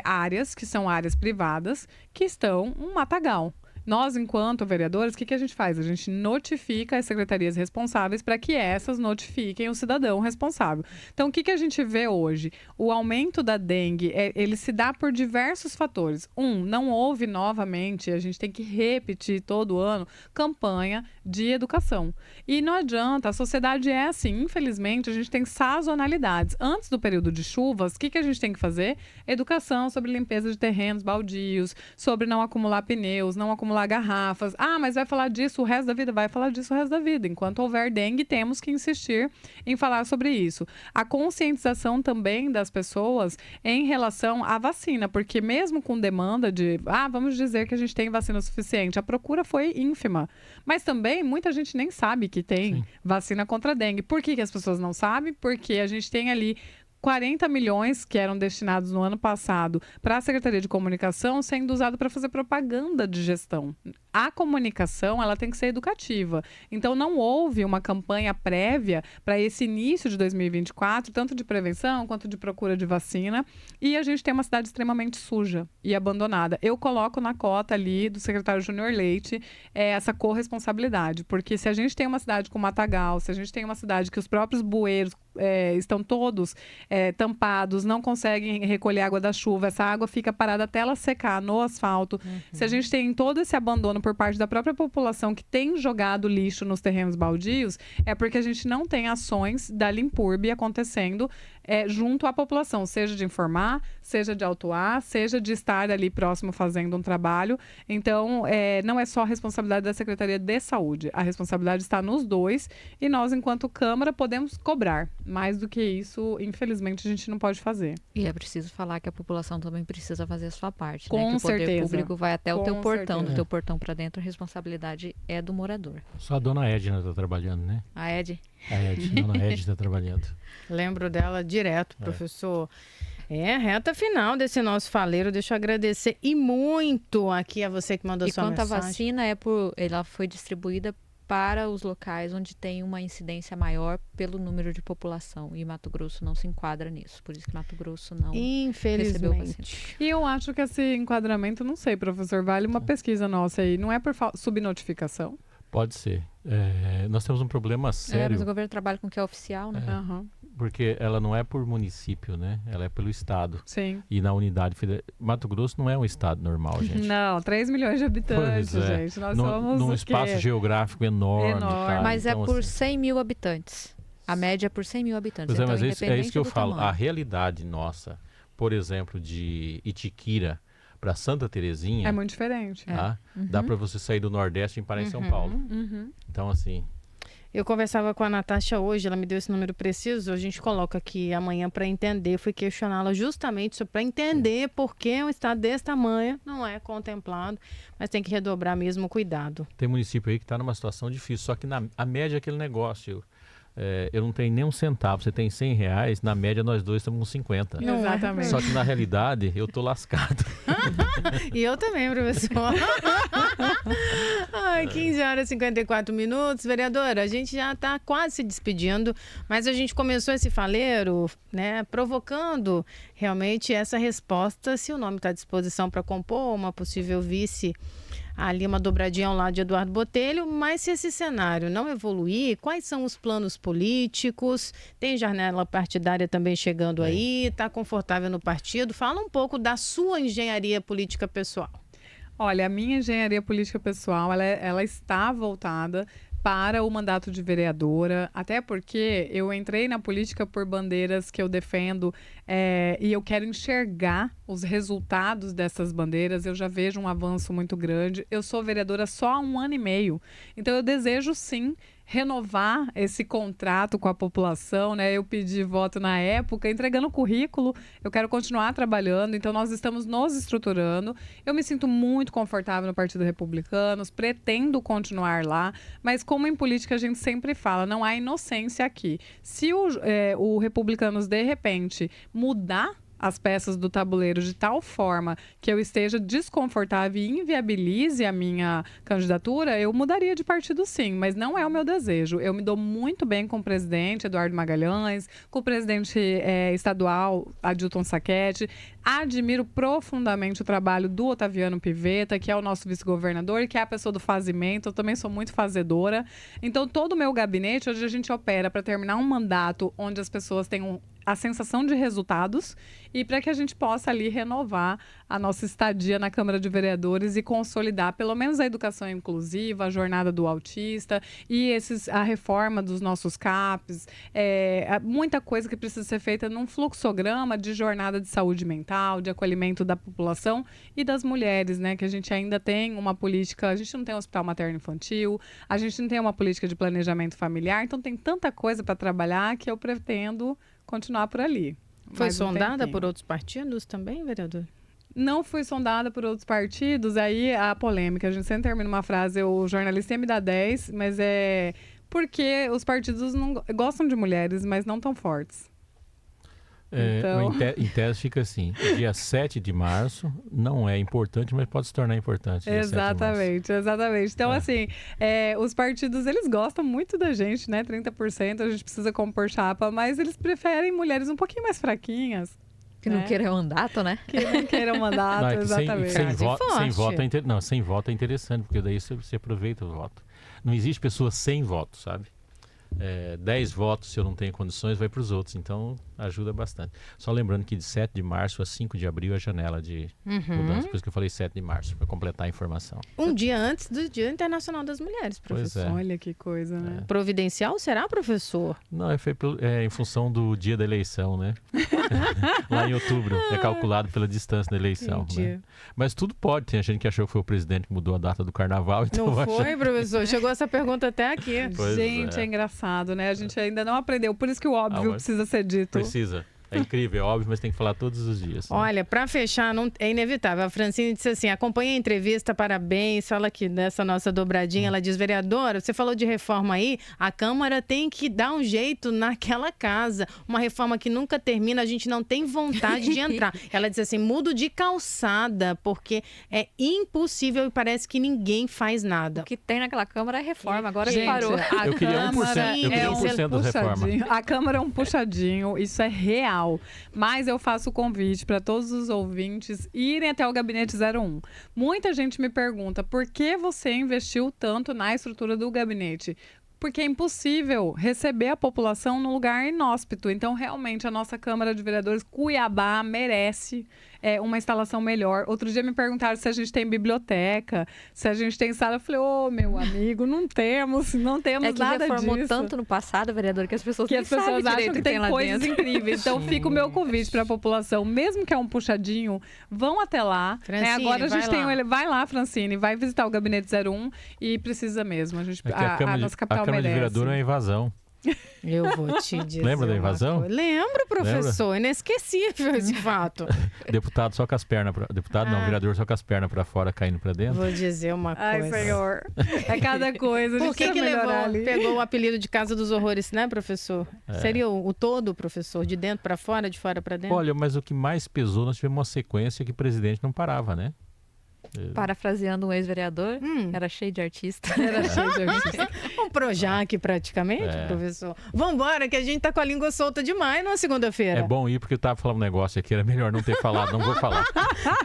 áreas que são áreas privadas que estão um matagal. Nós, enquanto vereadores, o que a gente faz? A gente notifica as secretarias responsáveis para que essas notifiquem o cidadão responsável. Então, o que a gente vê hoje? O aumento da dengue, ele se dá por diversos fatores. Não houve novamente, a gente tem que repetir todo ano, campanha de educação. E não adianta, a sociedade é assim, infelizmente, a gente tem sazonalidades. Antes do período de chuvas, o que a gente tem que fazer? Educação sobre limpeza de terrenos baldios, sobre não acumular pneus, não acumular garrafas. Mas vai falar disso o resto da vida? Vai falar disso o resto da vida. Enquanto houver dengue, temos que insistir em falar sobre isso. A conscientização também das pessoas em relação à vacina, porque mesmo com demanda de, vamos dizer que a gente tem vacina suficiente, a procura foi ínfima. Mas também muita gente nem sabe que tem vacina contra a dengue. Por que as pessoas não sabem? Porque a gente tem ali 40 milhões que eram destinados no ano passado para a Secretaria de Comunicação sendo usado para fazer propaganda de gestão. A comunicação, ela tem que ser educativa. Então, não houve uma campanha prévia para esse início de 2024, tanto de prevenção quanto de procura de vacina. E a gente tem uma cidade extremamente suja e abandonada. Eu coloco na cota ali do secretário Júnior Leite essa corresponsabilidade. Porque se a gente tem uma cidade com matagal, se a gente tem uma cidade que os próprios bueiros estão todos tampados, não conseguem recolher água da chuva, essa água fica parada até ela secar no asfalto. Se a gente tem todo esse abandono por parte da própria população que tem jogado lixo nos terrenos baldios, é porque a gente não tem ações da Limpurb acontecendo junto à população, seja de informar, seja de autuar, seja de estar ali próximo fazendo um trabalho. Então, não é só a responsabilidade da Secretaria de Saúde, a responsabilidade está nos dois e nós, enquanto Câmara, podemos cobrar. Mais do que isso, infelizmente, a gente não pode fazer. E é preciso falar que a população também precisa fazer a sua parte, Com né? Que o poder certeza. público vai até o teu portão, certeza. do teu portão para dentro, a responsabilidade é do morador. Só a dona Edna está trabalhando, né? A Ed? Dona Edna está trabalhando. Lembro dela direto, professor. Reta final desse nosso faleiro. Deixa eu agradecer e muito aqui a você que mandou sua mensagem. E quanto à vacina, ela foi distribuída para os locais onde tem uma incidência maior pelo número de população. E Mato Grosso não se enquadra nisso. Por isso que Mato Grosso não recebeu vacina. E eu acho que esse enquadramento, não sei, professor, vale uma pesquisa nossa aí. Não é por subnotificação? Pode ser. Nós temos um problema sério. Mas o governo trabalha com o que é oficial, né? Porque ela não é por município, né? Ela é pelo estado. Sim. E na unidade federal. Mato Grosso não é um estado normal, gente. Não, 3 milhões de habitantes, gente. Nós somos num espaço geográfico enorme. Tá? Mas então, por 100 mil habitantes. A média é por 100 mil habitantes. Então, mas é isso que eu falo. Tamanho. A realidade nossa, por exemplo, de Itiquira para Santa Terezinha... É muito diferente. Tá? Dá para você sair do Nordeste e parar em São Paulo. Então, assim... Eu conversava com a Natasha hoje, ela me deu esse número preciso, a gente coloca aqui amanhã para entender, fui questioná-la justamente para entender por que um estado desse tamanho não é contemplado, mas tem que redobrar mesmo o cuidado. Tem município aí que está numa situação difícil, só que a média é aquele negócio... eu não tenho nem um centavo, você tem R$100, na média nós dois estamos com 50. Exatamente. Só que na realidade eu tô lascado. E eu também, professor. 15 horas e 54 minutos. Vereadora, a gente já está quase se despedindo, mas a gente começou esse faleiro, né, provocando realmente essa resposta, se o nome está à disposição para compor uma possível vice, ali uma dobradinha ao lado de Eduardo Botelho, mas se esse cenário não evoluir, quais são os planos políticos? Tem janela partidária também chegando aí, está confortável no partido? Fala um pouco da sua engenharia política pessoal. Olha, a minha engenharia política pessoal, ela está voltada para o mandato de vereadora, até porque eu entrei na política por bandeiras que eu defendo e eu quero enxergar os resultados dessas bandeiras. Eu já vejo um avanço muito grande. Eu sou vereadora só há 1 ano e meio, então eu desejo sim renovar esse contrato com a população, né? Eu pedi voto na época, entregando o currículo, eu quero continuar trabalhando, então nós estamos nos estruturando. Eu me sinto muito confortável no Partido Republicano, pretendo continuar lá, mas como em política a gente sempre fala, não há inocência aqui. Se o Republicanos, de repente, mudar as peças do tabuleiro de tal forma que eu esteja desconfortável e inviabilize a minha candidatura, eu mudaria de partido sim, mas não é o meu desejo. Eu me dou muito bem com o presidente Eduardo Magalhães, com o presidente estadual Adilton Sacchetti. Admiro profundamente o trabalho do Otaviano Pivetta, que é o nosso vice-governador e que é a pessoa do fazimento. Eu também sou muito fazedora. Então, todo o meu gabinete, hoje a gente opera para terminar um mandato onde as pessoas tenham a sensação de resultados e para que a gente possa ali renovar a nossa estadia na Câmara de Vereadores e consolidar pelo menos a educação inclusiva, a jornada do autista e a reforma dos nossos CAPs, muita coisa que precisa ser feita num fluxograma de jornada de saúde mental, de acolhimento da população e das mulheres, né? Que a gente ainda tem uma política, a gente não tem um hospital materno-infantil, a gente não tem uma política de planejamento familiar, então tem tanta coisa para trabalhar que eu pretendo continuar por ali. Foi sondada por outros partidos também, vereador? Não fui sondada por outros partidos, aí a polêmica. A gente sempre termina uma frase, o jornalista ia me dar 10, mas é porque os partidos não gostam de mulheres, mas não tão fortes. Então... Em tese fica assim, dia 7 de março não é importante, mas pode se tornar importante. Exatamente. Então, assim, os partidos, eles gostam muito da gente, né? 30%, a gente precisa compor chapa, mas eles preferem mulheres um pouquinho mais fraquinhas. Que não queiram mandato, né? Que não queiram mandato, exatamente. Sem voto é interessante, porque daí você aproveita o voto. Não existe pessoa sem voto, sabe? 10 votos, se eu não tenho condições, vai para os outros. Então, ajuda bastante. Só lembrando que de 7 de março a 5 de abril é a janela de mudança. Por isso que eu falei 7 de março, para completar a informação. Um dia antes do Dia Internacional das Mulheres, professor. Pois é. Olha que coisa, né? Providencial será, professor? Não, em função do dia da eleição, né? Lá em outubro. É calculado pela distância da eleição. Né? Mas tudo pode. Tem gente que achou que foi o presidente que mudou a data do carnaval. Então não foi, professor? Chegou essa pergunta até aqui. Gente, é engraçado, né? A gente ainda não aprendeu. Por isso que o óbvio precisa ser dito. Precisa. É incrível, é óbvio, mas tem que falar todos os dias. Né? Olha, para fechar, é inevitável. A Francine disse assim, acompanhei a entrevista, parabéns. Fala aqui dessa nossa dobradinha. Ela diz, vereadora, você falou de reforma aí, a Câmara tem que dar um jeito naquela casa. Uma reforma que nunca termina, a gente não tem vontade de entrar. Ela diz assim, mudo de calçada, porque é impossível e parece que ninguém faz nada. O que tem naquela Câmara é reforma, agora gente, parou. Eu queria 1% da reforma. A Câmara é um puxadinho, isso é real. Mas eu faço o convite para todos os ouvintes irem até o Gabinete 01. Muita gente me pergunta por que você investiu tanto na estrutura do gabinete? Porque é impossível receber a população num lugar inóspito. Então, realmente, a nossa Câmara de Vereadores Cuiabá merece uma instalação melhor. Outro dia me perguntaram se a gente tem biblioteca, se a gente tem sala. Eu falei, meu amigo, não temos nada disso. É que reformou tanto no passado, vereador, que as pessoas acham que tem coisas incríveis. Então, fica o meu convite para a população, mesmo que é um puxadinho, vão até lá. Francine, agora a gente vai lá, Francine, vai visitar o Gabinete 01 e precisa mesmo. A nossa capital a Câmara de Vereador é uma invasão. Eu vou te dizer. Lembra da invasão? Lembro, professor. Inesquecível esse fato. Deputado só com as pernas vereador só com as pernas para fora, caindo para dentro. Vou dizer uma coisa. Ai, senhor. É cada coisa. Por que pegou o apelido de Casa dos Horrores, né, professor? Seria o todo, professor? De dentro para fora, de fora para dentro? Olha, mas o que mais pesou, nós tivemos uma sequência que o presidente não parava, né? Parafraseando um ex-vereador, era cheio de artista. Um Projac praticamente, professor. Vambora, que a gente tá com a língua solta demais na segunda-feira. É bom ir porque eu tava falando um negócio aqui, era melhor não ter falado, não vou falar.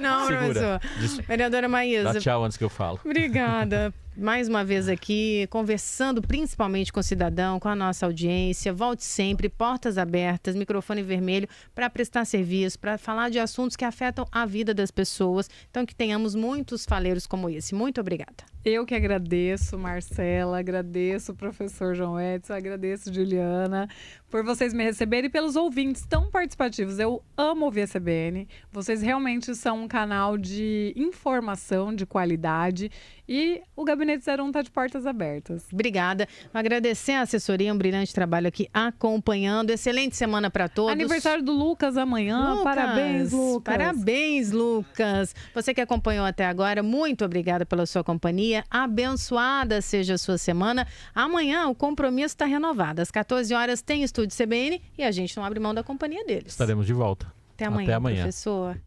Não, segura. Professor. Vereadora Maísa. Dá tchau antes que eu falo. Obrigada. Mais uma vez aqui, conversando principalmente com o cidadão, com a nossa audiência. Volte sempre, portas abertas, microfone vermelho para prestar serviço, para falar de assuntos que afetam a vida das pessoas. Então, que tenhamos muitos faleiros como esse. Muito obrigada. Eu que agradeço, Marcela, agradeço o professor João Edson, agradeço, Juliana, por vocês me receberem e pelos ouvintes tão participativos. Eu amo ouvir a CBN. Vocês realmente são um canal de informação de qualidade e o Gabinete 01 está de portas abertas. Obrigada. Agradecer a assessoria, um brilhante trabalho aqui acompanhando. Excelente semana para todos. Aniversário do Lucas amanhã. Parabéns, Lucas. Parabéns, Lucas. Você que acompanhou até agora, muito obrigada pela sua companhia. Abençoada seja a sua semana. Amanhã o compromisso está renovado. Às 14 horas tem Estúdio CBN e a gente não abre mão da companhia deles. Estaremos de volta. Até amanhã, Até amanhã. professor.